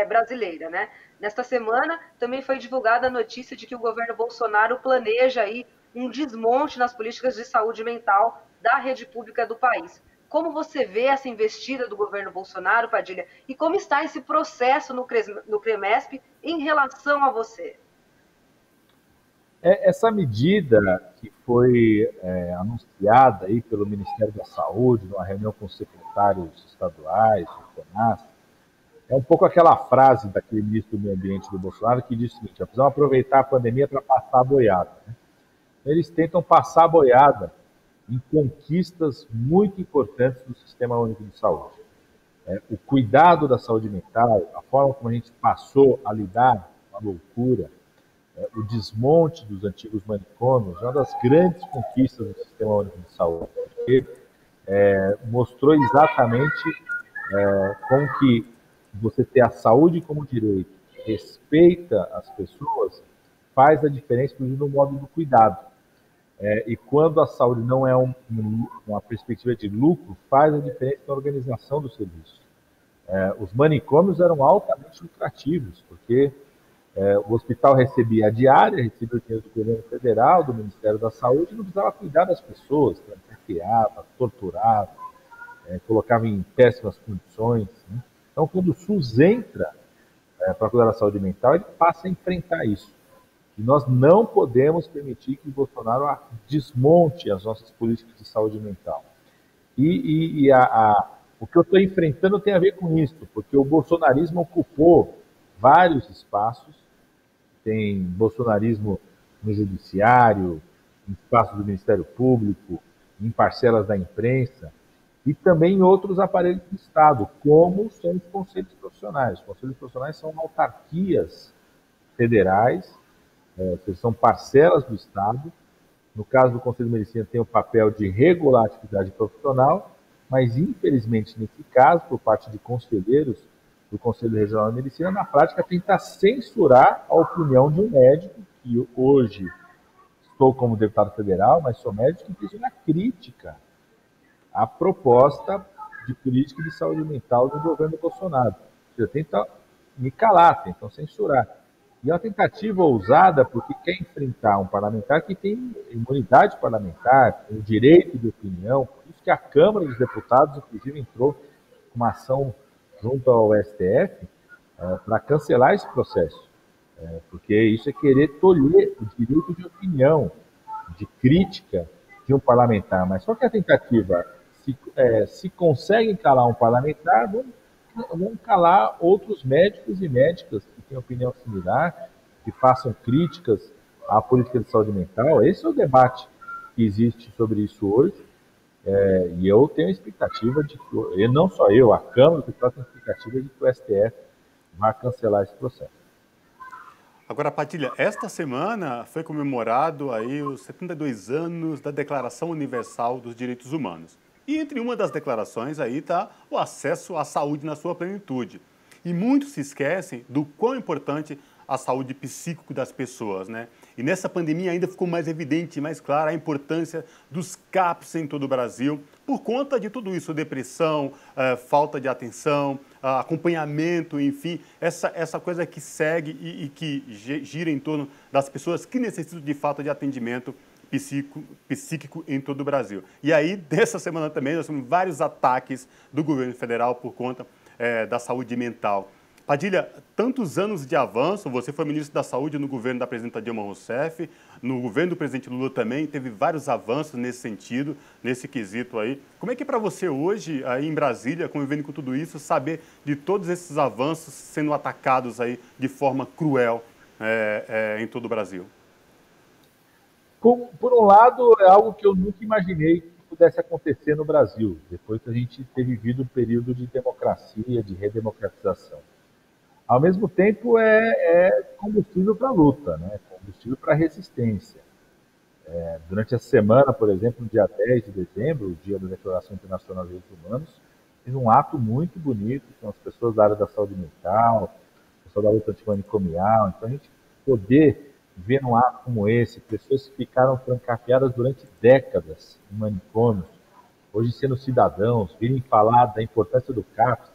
brasileira, né? Nesta semana, também foi divulgada a notícia de que o governo Bolsonaro planeja aí um desmonte nas políticas de saúde mental da rede pública do país. Como você vê essa investida do governo Bolsonaro, Padilha, e como está esse processo no CREMESP em relação a você? Essa medida que foi anunciada aí pelo Ministério da Saúde, numa reunião com os secretários estaduais, do CONAS, é um pouco aquela frase daquele ministro do Meio Ambiente do Bolsonaro que diz o seguinte: precisamos aproveitar a pandemia para passar a boiada. Eles tentam passar a boiada em conquistas muito importantes do Sistema Único de Saúde. O cuidado da saúde mental, a forma como a gente passou a lidar com a loucura, o desmonte dos antigos manicômios, é uma das grandes conquistas do Sistema Único de Saúde, porque mostrou exatamente como que você ter a saúde como direito, respeita as pessoas, faz a diferença, inclusive, no modo do cuidado. E quando a saúde não é uma perspectiva de lucro, faz a diferença na organização do serviço. Os manicômios eram altamente lucrativos, porque o hospital recebia a diária, recebia o dinheiro do governo federal, do Ministério da Saúde, e não precisava cuidar das pessoas, trancafiava, torturava, colocava em péssimas condições, né? Então, quando o SUS entra para cuidar da saúde mental, ele passa a enfrentar isso. E nós não podemos permitir que o Bolsonaro desmonte as nossas políticas de saúde mental. O que eu estou enfrentando tem a ver com isso, porque o bolsonarismo ocupou vários espaços. Tem bolsonarismo no judiciário, em espaços do Ministério Público, em parcelas da imprensa, e também em outros aparelhos do Estado, como são os conselhos profissionais. Os conselhos profissionais são autarquias federais, são parcelas do Estado. No caso do Conselho de Medicina, tem o papel de regular a atividade profissional, mas, infelizmente, nesse caso, por parte de conselheiros do Conselho Regional de Medicina, na prática, tenta censurar a opinião de um médico, que hoje estou como deputado federal, mas sou médico, que fez uma crítica à proposta de política de saúde mental do governo Bolsonaro. Ou seja, tenta me calar, tentam censurar. E é uma tentativa ousada porque quer enfrentar um parlamentar que tem imunidade parlamentar, tem o direito de opinião, por isso que a Câmara dos Deputados, inclusive, entrou com uma ação junto ao STF para cancelar esse processo. Porque isso é querer tolher o direito de opinião, de crítica de um parlamentar. Mas só que a tentativa, se conseguem calar um parlamentar, vão calar outros médicos e médicas que têm opinião similar, que façam críticas à política de saúde mental. Esse é o debate que existe sobre isso hoje, e eu tenho a expectativa de que, não só eu, a Câmara, tem a expectativa de que o STF vá cancelar esse processo. Agora, Padilha, esta semana foi comemorado aí os 72 anos da Declaração Universal dos Direitos Humanos. E entre uma das declarações aí está o acesso à saúde na sua plenitude. E muitos se esquecem do quão importante a saúde psíquica das pessoas, né? E nessa pandemia ainda ficou mais evidente e mais clara a importância dos CAPs em todo o Brasil, por conta de tudo isso, depressão, falta de atenção, acompanhamento, enfim, essa coisa que segue e que gira em torno das pessoas que necessitam de fato de atendimento psíquico em todo o Brasil. E aí, dessa semana também, nós temos vários ataques do governo federal por conta da saúde mental. Padilha, tantos anos de avanço, você foi ministro da Saúde no governo da presidenta Dilma Rousseff, no governo do presidente Lula também, teve vários avanços nesse sentido, nesse quesito aí. Como é que é para você hoje, aí em Brasília, convivendo com tudo isso, saber de todos esses avanços sendo atacados aí de forma cruel em todo o Brasil? Por um lado, é algo que eu nunca imaginei pudesse acontecer no Brasil, depois que a gente ter vivido um período de democracia, de redemocratização. Ao mesmo tempo, é combustível para a luta, né? Combustível para a resistência. Durante a semana, por exemplo, no dia 10 de dezembro, o dia da Declaração Internacional dos Direitos Humanos, fiz um ato muito bonito com as pessoas da área da saúde mental, pessoal da luta antimanicomial. Então, a gente poder ver num ato como esse, pessoas que ficaram trancafiadas durante décadas em manicômios, hoje sendo cidadãos, virem falar da importância do CAPS,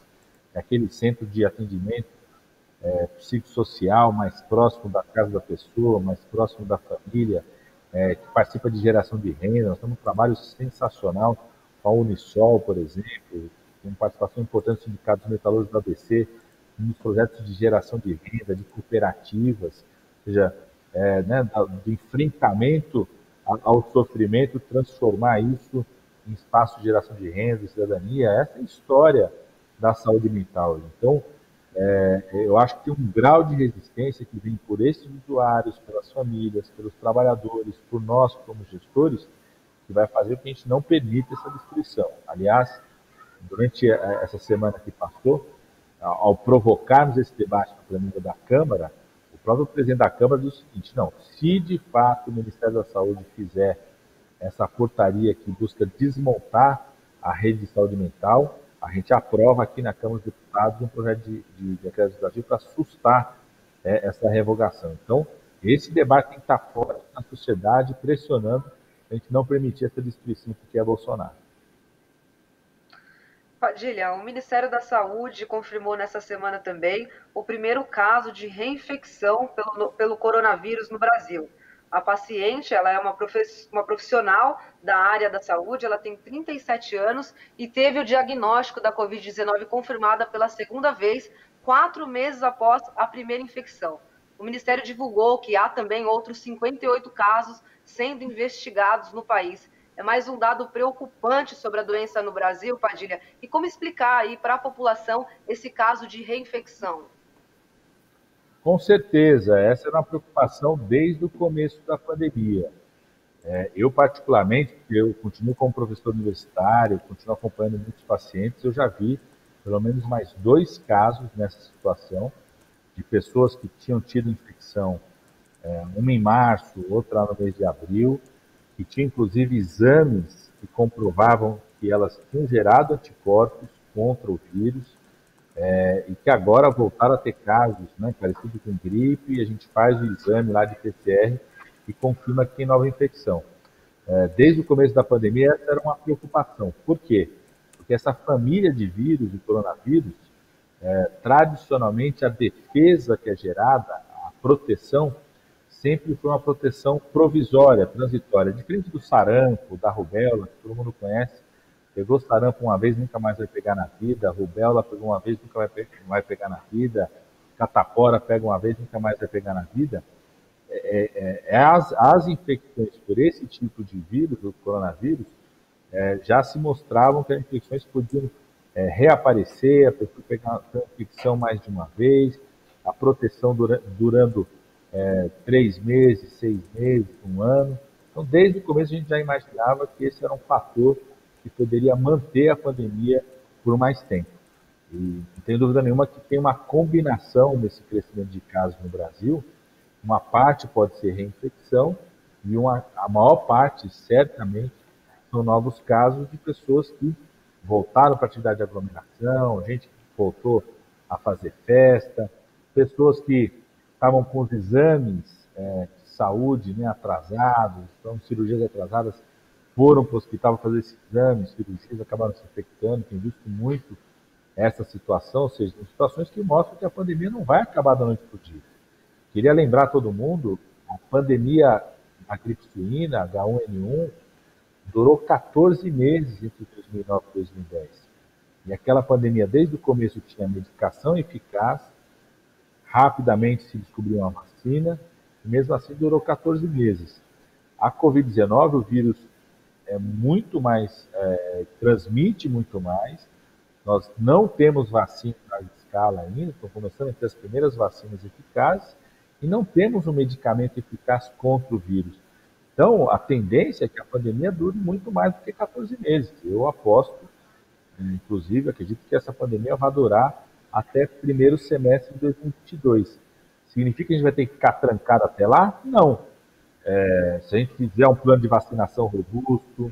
aquele centro de atendimento psicossocial mais próximo da casa da pessoa, mais próximo da família, que participa de geração de renda. Nós temos um trabalho sensacional com a Unisol, por exemplo, com participação importante dos sindicatos metalúrgicos do ABC, nos projetos de geração de renda, de cooperativas, ou seja, do enfrentamento ao sofrimento, transformar isso em espaço de geração de renda e cidadania. Essa é a história da saúde mental. Então, eu acho que tem um grau de resistência que vem por esses usuários, pelas famílias, pelos trabalhadores, por nós como gestores, que vai fazer com que a gente não permita essa destruição. Aliás, durante essa semana que passou, ao provocarmos esse debate no plenário da Câmara, o próprio presidente da Câmara disse o seguinte: não, se de fato o Ministério da Saúde fizer essa portaria que busca desmontar a rede de saúde mental, a gente aprova aqui na Câmara dos Deputados um projeto de decreto legislativo para sustar essa revogação. Então, esse debate tem que estar forte na sociedade, pressionando a gente não permitir essa destruição que é Bolsonaro. Padilha, o Ministério da Saúde confirmou nessa semana também o primeiro caso de reinfecção pelo coronavírus no Brasil. A paciente, ela é uma profissional da área da saúde, ela tem 37 anos e teve o diagnóstico da Covid-19 confirmada pela segunda vez, 4 meses após a primeira infecção. O Ministério divulgou que há também outros 58 casos sendo investigados no país. É mais um dado preocupante sobre a doença no Brasil, Padilha. E como explicar aí para a população esse caso de reinfecção? Com certeza, essa era uma preocupação desde o começo da pandemia. Eu, particularmente, porque eu continuo como professor universitário, continuo acompanhando muitos pacientes, eu já vi pelo menos mais 2 casos nessa situação, de pessoas que tinham tido infecção, uma em março, outra no mês de abril, que tinha inclusive exames que comprovavam que elas tinham gerado anticorpos contra o vírus, e que agora voltaram a ter casos, né, parecidos com gripe, e a gente faz o exame lá de PCR e confirma que tem nova infecção. Desde o começo da pandemia, essa era uma preocupação. Por quê? Porque essa família de vírus, o coronavírus, tradicionalmente a defesa que é gerada, a proteção, sempre foi uma proteção provisória, transitória, diferente do sarampo, da rubéola, que todo mundo conhece. Pegou sarampo uma vez, nunca mais vai pegar na vida. Rubéola pegou uma vez, nunca vai pegar na vida. Catapora pega uma vez, nunca mais vai pegar na vida. As infecções por esse tipo de vírus, o coronavírus, já se mostravam que as infecções podiam reaparecer, a pessoa pegar a infecção mais de uma vez, a proteção durando 3 meses, 6 meses, 1 ano. Então, desde o começo, a gente já imaginava que esse era um fator que poderia manter a pandemia por mais tempo. E não tenho dúvida nenhuma que tem uma combinação desse crescimento de casos no Brasil. Uma parte pode ser reinfecção e a maior parte, certamente, são novos casos de pessoas que voltaram para a atividade de aglomeração, gente que voltou a fazer festa, pessoas que estavam com os exames de saúde, né, atrasados, então cirurgias atrasadas, foram para o hospital fazer esses exames, cirurgias, acabaram se infectando. Tem visto muito essa situação, ou seja, situações que mostram que a pandemia não vai acabar da noite para o dia. Queria lembrar a todo mundo, a pandemia da gripe suína, H1N1, durou 14 meses entre 2009 e 2010. E aquela pandemia, desde o começo, tinha medicação eficaz, rapidamente se descobriu uma vacina, e mesmo assim durou 14 meses. A Covid-19, o vírus transmite muito mais. Nós não temos vacina na escala ainda, estão começando a ter as primeiras vacinas eficazes, e não temos um medicamento eficaz contra o vírus. Então, a tendência é que a pandemia dure muito mais do que 14 meses. Eu aposto, inclusive, acredito que essa pandemia vai durar até primeiro semestre de 2022. Significa que a gente vai ter que ficar trancado até lá? Não. Se a gente fizer um plano de vacinação robusto,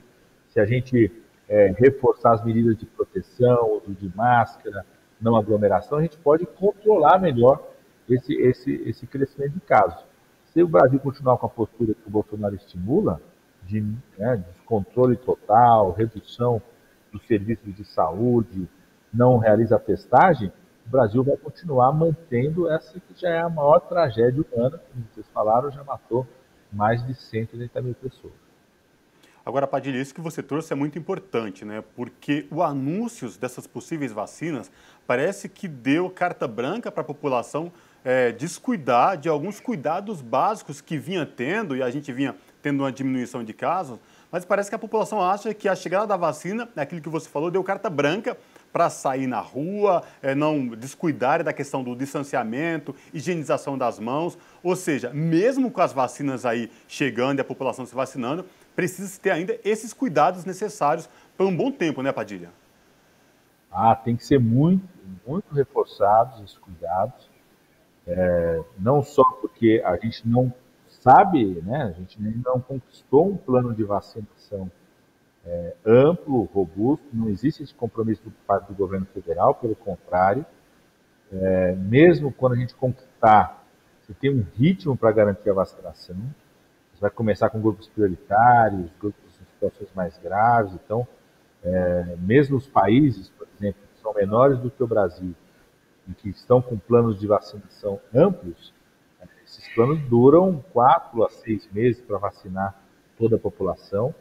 se a gente reforçar as medidas de proteção, uso de máscara, não aglomeração, a gente pode controlar melhor esse crescimento de casos. Se o Brasil continuar com a postura que o Bolsonaro estimula, de descontrole total, redução dos serviços de saúde, não realiza a testagem, o Brasil vai continuar mantendo essa que já é a maior tragédia humana, como vocês falaram, já matou mais de 180 mil pessoas. Agora, Padilha, isso que você trouxe é muito importante, né? Porque o anúncio dessas possíveis vacinas parece que deu carta branca para a população descuidar de alguns cuidados básicos que vinha tendo, e a gente vinha tendo uma diminuição de casos, mas parece que a população acha que a chegada da vacina, aquilo que você falou, deu carta branca para sair na rua, não descuidar da questão do distanciamento, higienização das mãos, ou seja, mesmo com as vacinas aí chegando e a população se vacinando, precisa ter ainda esses cuidados necessários por um bom tempo, né, Padilha? Tem que ser muito, muito reforçados esses cuidados, não só porque a gente não sabe, né, a gente ainda não conquistou um plano de vacinação amplo, robusto, não existe esse compromisso por parte do governo federal, pelo contrário, mesmo quando a gente conquistar, você tem um ritmo para garantir a vacinação, você vai começar com grupos prioritários, grupos em situações mais graves, então, mesmo os países, por exemplo, que são menores do que o Brasil, e que estão com planos de vacinação amplos, esses planos duram 4 a 6 meses para vacinar toda a população,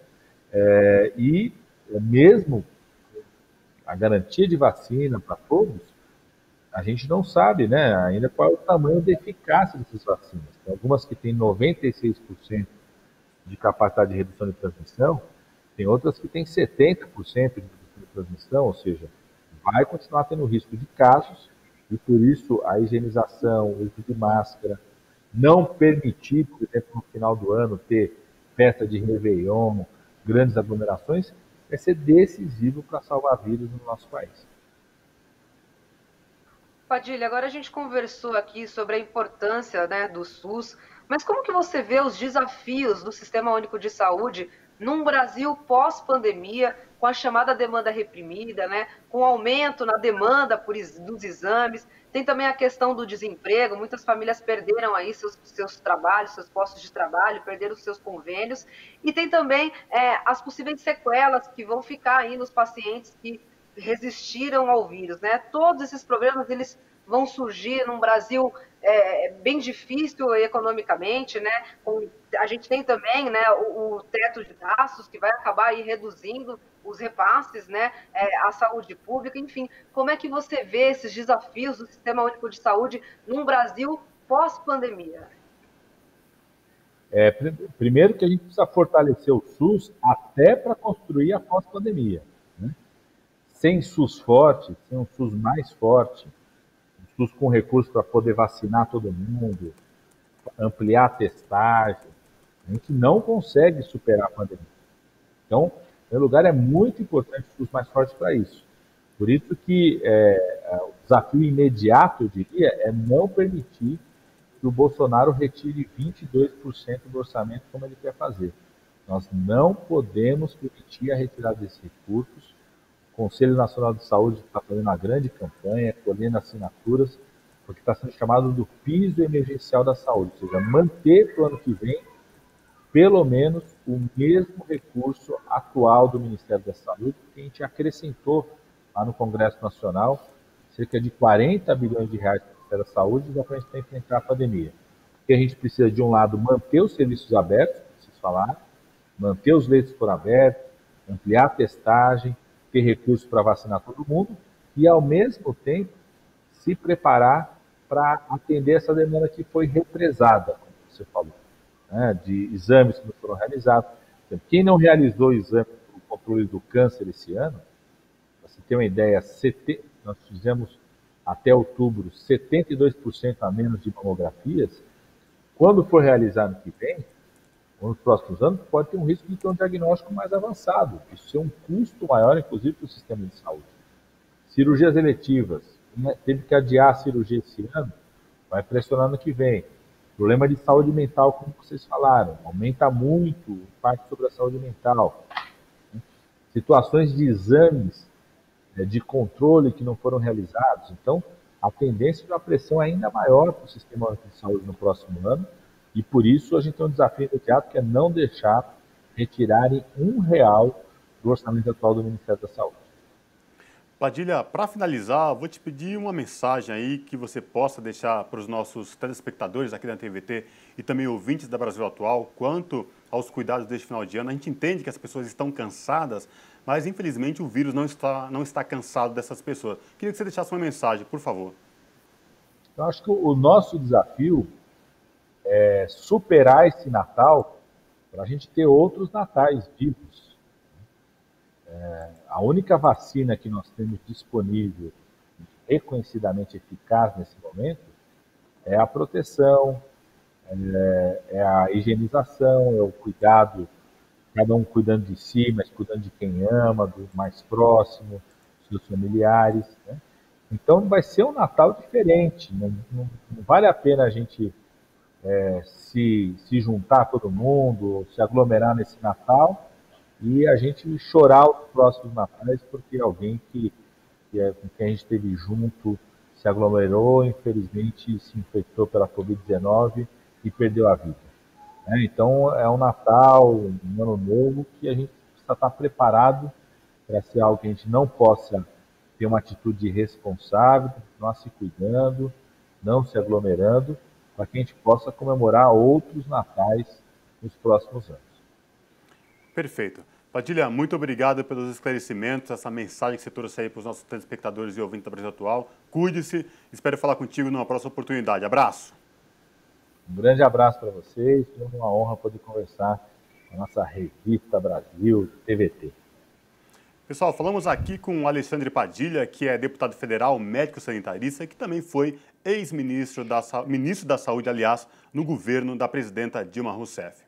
e mesmo a garantia de vacina para todos, a gente não sabe, né, ainda qual é o tamanho da eficácia dessas vacinas. Tem algumas que têm 96% de capacidade de redução de transmissão, tem outras que têm 70% de redução de transmissão, ou seja, vai continuar tendo risco de casos, e por isso a higienização, o uso de máscara, não permitir, por exemplo, no final do ano, ter festa de Réveillon, grandes aglomerações, vai ser decisivo para salvar vidas no nosso país. Padilha, agora a gente conversou aqui sobre a importância, né, do SUS, mas como que você vê os desafios do Sistema Único de Saúde num Brasil pós-pandemia, com a chamada demanda reprimida, né, com o aumento na demanda dos exames, tem também a questão do desemprego, muitas famílias perderam aí seus trabalhos, seus postos de trabalho, perderam seus convênios, e tem também as possíveis sequelas que vão ficar aí nos pacientes que resistiram ao vírus, né? Todos esses problemas, eles vão surgir num Brasil bem difícil economicamente, né? A gente tem também, né, o teto de gastos que vai acabar aí reduzindo os repasses, né, à saúde pública, enfim. Como é que você vê esses desafios do Sistema Único de Saúde num Brasil pós-pandemia? Primeiro que a gente precisa fortalecer o SUS até para construir a pós-pandemia, né? Sem SUS forte, sem um SUS mais forte, um SUS com recursos para poder vacinar todo mundo, ampliar a testagem, a gente não consegue superar a pandemia. Então, em primeiro lugar, é muito importante o SUS mais forte para isso. Por isso que o desafio imediato, eu diria, é não permitir que o Bolsonaro retire 22% do orçamento como ele quer fazer. Nós não podemos permitir a retirada desses recursos. O Conselho Nacional de Saúde está fazendo uma grande campanha, colhendo assinaturas, porque está sendo chamado do piso emergencial da saúde, ou seja, manter para o ano que vem, pelo menos, o mesmo recurso atual do Ministério da Saúde, que a gente acrescentou lá no Congresso Nacional, cerca de 40 bilhões de reais para o Ministério da Saúde, já para a gente enfrentar a pandemia. Porque a gente precisa, de um lado, manter os serviços abertos, como vocês falaram, manter os leitos por aberto, ampliar a testagem, ter recursos para vacinar todo mundo e, ao mesmo tempo, se preparar para atender essa demanda que foi represada, como você falou, né, de exames que não foram realizados. Quem não realizou o exame para o controle do câncer esse ano, para você ter uma ideia, nós fizemos até outubro 72% a menos de mamografias. Quando for realizar no que vem, nos próximos anos, pode ter um risco de ter um diagnóstico mais avançado, isso ser um custo maior, inclusive, para o sistema de saúde. Cirurgias eletivas, teve que adiar a cirurgia esse ano, vai pressionar no que vem. Problema de saúde mental, como vocês falaram, aumenta muito o impacto sobre a saúde mental. Situações de exames de controle que não foram realizados. Então, a tendência de uma pressão ainda maior para o sistema de saúde no próximo ano, e por isso a gente tem um desafio imediato, que é não deixar retirarem R$1 do orçamento atual do Ministério da Saúde. Padilha, para finalizar, vou te pedir uma mensagem aí que você possa deixar para os nossos telespectadores aqui da TVT e também ouvintes da Brasil Atual quanto aos cuidados deste final de ano. A gente entende que as pessoas estão cansadas, mas infelizmente o vírus não está cansado dessas pessoas. Queria que você deixasse uma mensagem, por favor. Eu acho que o nosso desafio é superar esse Natal para a gente ter outros natais vivos. A única vacina que nós temos disponível, reconhecidamente eficaz nesse momento, é a proteção, é a higienização, é o cuidado, cada um cuidando de si, mas cuidando de quem ama, do mais próximo, dos seus familiares, né? Então vai ser um Natal diferente, não vale a pena a gente se juntar todo mundo, se aglomerar nesse Natal, e a gente chorar os próximos natais porque alguém com quem a gente esteve junto se aglomerou, infelizmente se infectou pela Covid-19 e perdeu a vida. Então é um Natal, um Ano Novo que a gente precisa estar preparado para ser algo que a gente não possa ter uma atitude responsável, nós se cuidando, não se aglomerando, para que a gente possa comemorar outros natais nos próximos anos. Perfeito. Padilha, muito obrigado pelos esclarecimentos, essa mensagem que você trouxe aí para os nossos telespectadores e ouvintes da Brasil Atual. Cuide-se, espero falar contigo numa próxima oportunidade. Abraço. Um grande abraço para vocês, foi uma honra poder conversar com a nossa revista Brasil TVT. Pessoal, falamos aqui com o Alexandre Padilha, que é deputado federal, médico sanitarista, que também foi ex-ministro ministro da Saúde, aliás, no governo da presidenta Dilma Rousseff.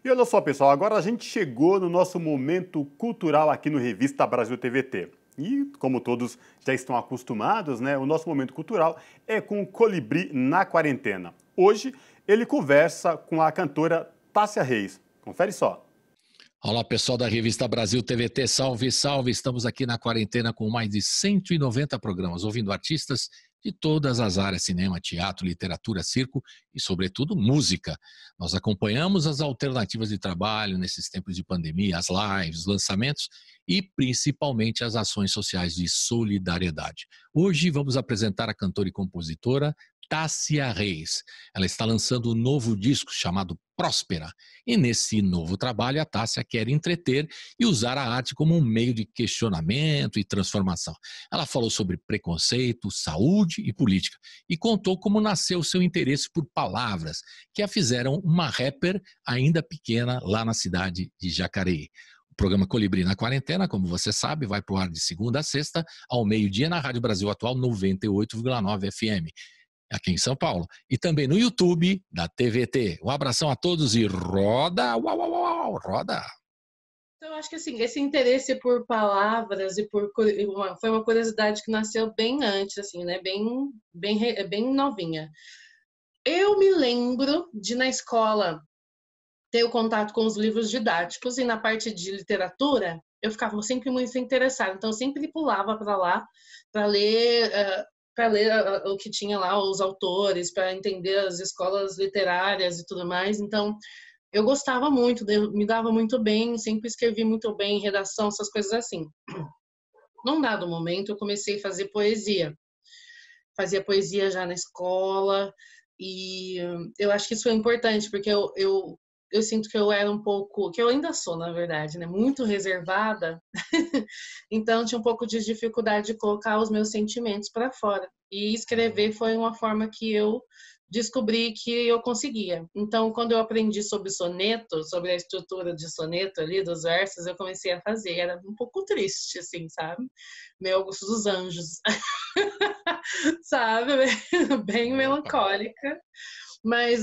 E olha só, pessoal, agora a gente chegou no nosso momento cultural aqui no Revista Brasil TVT. E, como todos já estão acostumados, né, o nosso momento cultural é com o Colibri na Quarentena. Hoje, ele conversa com a cantora Tássia Reis. Confere só. Olá, pessoal da Revista Brasil TVT, salve, salve! Estamos aqui na quarentena com mais de 190 programas, ouvindo artistas de todas as áreas, cinema, teatro, literatura, circo e, sobretudo, música. Nós acompanhamos as alternativas de trabalho nesses tempos de pandemia, as lives, lançamentos e, principalmente, as ações sociais de solidariedade. Hoje vamos apresentar a cantora e compositora Tássia Reis. Ela está lançando um novo disco chamado Próspera. E nesse novo trabalho, a Tássia quer entreter e usar a arte como um meio de questionamento e transformação. Ela falou sobre preconceito, saúde e política e contou como nasceu seu interesse por palavras, que a fizeram uma rapper ainda pequena lá na cidade de Jacareí. O programa Colibri na Quarentena, como você sabe, vai para o ar de segunda a sexta, ao meio-dia na Rádio Brasil Atual 98,9 FM. Aqui em São Paulo, e também no YouTube da TVT. Um abração a todos e roda, uau, uau, uau, roda! Então, eu acho que assim, esse interesse por palavras e foi uma curiosidade que nasceu bem antes, assim, né? Bem novinha. Eu me lembro de, na escola, ter o contato com os livros didáticos, e na parte de literatura, eu ficava sempre muito interessada. Então, eu sempre pulava para lá para ler o que tinha lá, os autores, para entender as escolas literárias e tudo mais. Então, eu gostava muito, me dava muito bem, sempre escrevi muito bem, redação, essas coisas assim. Num dado momento, eu comecei a fazer poesia. Fazia poesia já na escola, e eu acho que isso foi importante, porque eu sinto que eu era um pouco, que eu ainda sou, na verdade, né, muito reservada, então tinha um pouco de dificuldade de colocar os meus sentimentos para fora. E escrever foi uma forma que eu descobri que eu conseguia. Então, quando eu aprendi sobre soneto, sobre a estrutura de soneto ali, dos versos, eu comecei a fazer. Era um pouco triste, assim, sabe? Meio Augusto dos Anjos, sabe? Bem melancólica. Mas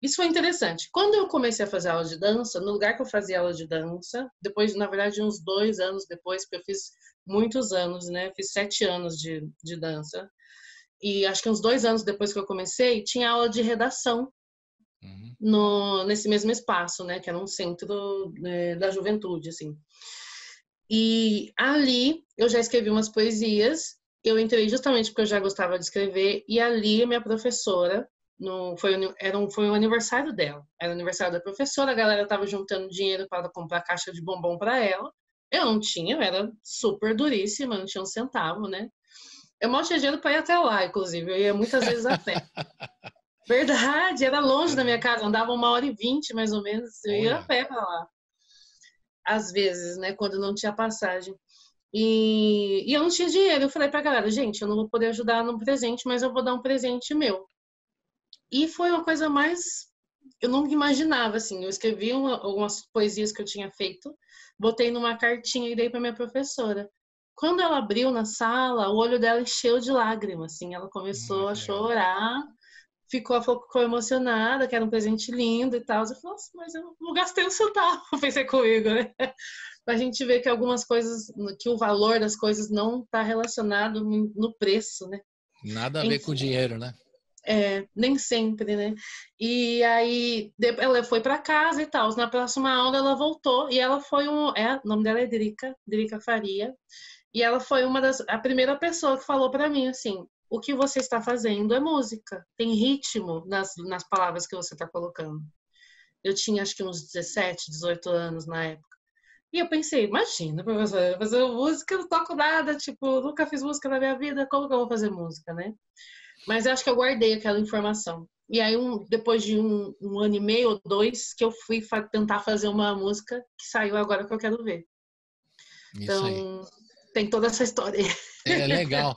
isso foi interessante. Quando eu comecei a fazer aula de dança, no lugar que eu fazia aula de dança, depois, na verdade, uns 2 anos depois, porque eu fiz muitos anos, né? Fiz 7 anos de dança. E acho que uns 2 anos depois que eu comecei, tinha aula de redação nesse mesmo espaço, né? Que era um centro da juventude, assim. E ali eu já escrevi umas poesias. Eu entrei justamente porque eu já gostava de escrever. E ali a minha professora, foi o aniversário dela. Era o aniversário da professora. A galera estava juntando dinheiro para comprar caixa de bombom para ela. Eu não tinha, eu era super duríssima, não tinha um centavo, né? Eu mal tinha dinheiro para ir até lá, inclusive. Eu ia muitas vezes a pé. Verdade, era longe da minha casa. Andava 1h20, mais ou menos. Eu ia a pé para lá. Às vezes, né? Quando não tinha passagem. E eu não tinha dinheiro. Eu falei pra galera, gente, eu não vou poder ajudar no presente, mas eu vou dar um presente meu. E foi uma coisa mais... Eu nunca imaginava, assim. Eu escrevi algumas poesias que eu tinha feito, botei numa cartinha e dei pra minha professora. Quando ela abriu na sala, o olho dela encheu de lágrimas, assim. Ela começou a chorar, ficou emocionada, que era um presente lindo e tal. Eu falei, nossa, mas eu não gastei um centavo, pensei comigo, né? Pra gente ver que algumas coisas, que o valor das coisas não está relacionado no preço, né? Nada a ver com dinheiro, né? Nem sempre, né? E aí ela foi para casa e tal. Na próxima aula ela voltou e ela foi o nome dela é Drica Faria. E ela foi a primeira pessoa que falou para mim assim: o que você está fazendo é música, tem ritmo nas palavras que você está colocando. Eu tinha acho que uns 17, 18 anos na época. E eu pensei, imagina, professora, fazer música, eu não toco nada, tipo, nunca fiz música na minha vida, como que eu vou fazer música, né? Mas eu acho que eu guardei aquela informação. E aí, depois de um ano e meio ou 2, que eu fui tentar fazer uma música que saiu agora que eu quero ver. Isso então, aí. Tem toda essa história aí. É legal.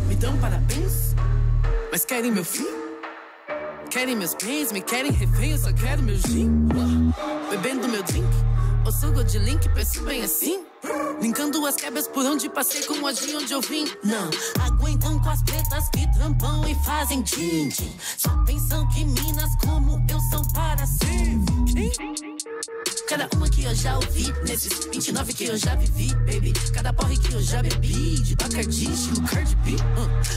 Me dão parabéns, mas querem meu fim? Querem meus bens, me querem refém, eu só quero meu gin. Bebendo meu drink, o suco de link, penso bem assim. Linkando as quebras por onde passei com a de onde eu vim. Não aguentam com as pretas que trampam e fazem din-din. Só pensam que minas como eu são para sempre. Cada uma que eu já ouvi, nesses 29 que eu já vivi, baby. Cada porre que eu já bebi, de Bacardi, estilo Cardi B.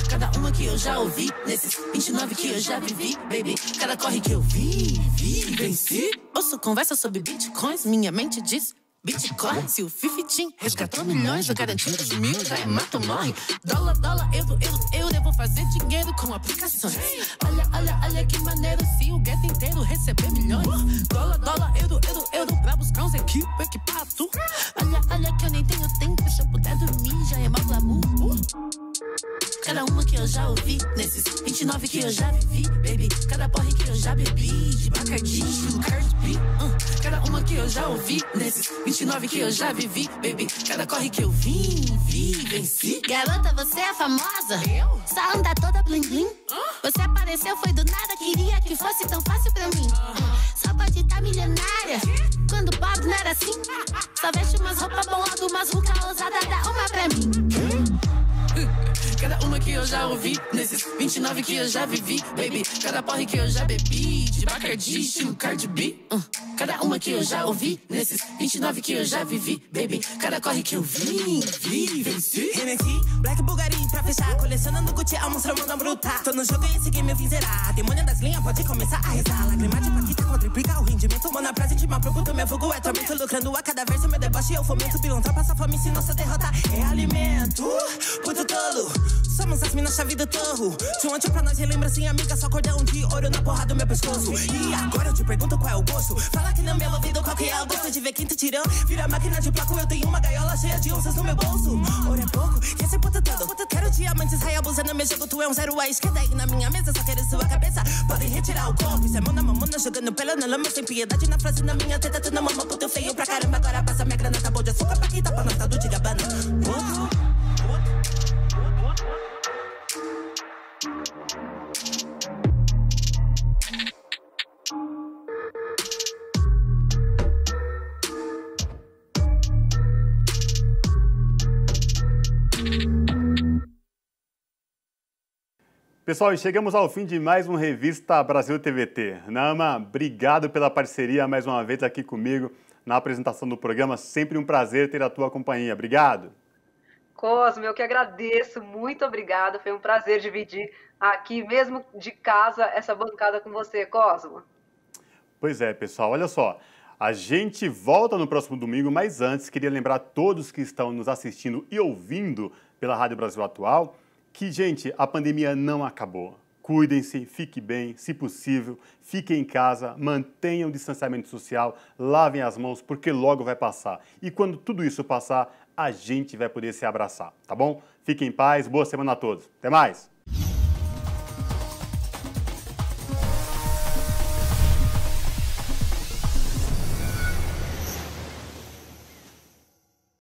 Cada uma que eu já ouvi, nesses 29 que eu já vivi, baby. Cada corre que eu vi, venci. Ouço conversa sobre bitcoins, minha mente diz Bitcoin, se o Fifitim resgatou milhões, eu garantindo de 1000, já é mato, morre. Dólar, euro, eu vou fazer dinheiro com aplicações. Olha que maneiro se o gueto inteiro receber milhões. Dólar, euro, pra buscar uns equipar tudo. Olha que eu nem tenho tempo, se eu puder dormir, já é mal glamour. Cada uma que eu já ouvi, nesses 29 que eu já vivi, baby. Cada porre que eu já bebi, de Bacardi, estilo Cardi B. Cada uma que eu já ouvi, nesses 29 que eu já vivi, baby. Cada corre que eu venci. Garota, você é famosa? Eu? Só anda toda bling bling. Você apareceu, foi do nada, queria que fosse tão fácil pra mim. Só pode estar milionária, quando pobre não era assim. Só veste umas roupas boas, umas rucas ousadas, dá uma pra mim. Cada uma que eu já ouvi, nesses 29 que eu já vivi, baby. Cada porre que eu já bebi, de Bacardi, estilo Cardi B. Cada uma que eu já ouvi, nesses 29 que eu já vivi, baby. Cada corre que eu venci. Hennessy, Black Bulgari pra fechar, colecionando Gucci, almoço, mandam brutar. Tô no jogo e esse game eu vim zerar. Demônio das linhas pode começar a rezar. Lágrima de paquita quadriplica o rendimento. Manda pra gente, mas produto, meu fogo é tormento. Lucrando a cada verso, meu deboche eu fomento. Pilantra passa fome, se nossa derrota é alimento. Puto tolo, somos as minas chave do torro. De ontem pra nós relembra assim, amiga, só cordão de ouro na porra do meu pescoço. E agora eu te pergunto qual é o gosto. Fala que no meu ouvido qual que é o gosto de ver quem te tirou. Vira máquina de placo, eu tenho uma gaiola cheia de onças no meu bolso. Ouro é pouco, e esse puto todo. Quero diamantes, raia, abusando meu jogo, tu é um zero à esquerda. E na minha mesa só quero sua cabeça. Podem retirar o corpo, isso é mão na mamona, jogando pela na lama, sem piedade na frase na minha teta. Tu na mama, puto feio pra caramba. Agora passa minha grana, tá bom de açúcar, paquita pra nós, tá do de Gabbana. Pessoal, chegamos ao fim de mais um Revista Brasil TVT. Nama, obrigado pela parceria mais uma vez aqui comigo na apresentação do programa. Sempre um prazer ter a tua companhia. Obrigado. Cosmo, eu que agradeço. Muito obrigado. Foi um prazer dividir aqui, mesmo de casa, essa bancada com você, Cosmo. Pois é, pessoal. Olha só. A gente volta no próximo domingo, mas antes queria lembrar a todos que estão nos assistindo e ouvindo pela Rádio Brasil Atual que, gente, a pandemia não acabou. Cuidem-se, fiquem bem, se possível, fiquem em casa, mantenham o distanciamento social, lavem as mãos, porque logo vai passar. E quando tudo isso passar, a gente vai poder se abraçar, tá bom? Fiquem em paz, boa semana a todos. Até mais!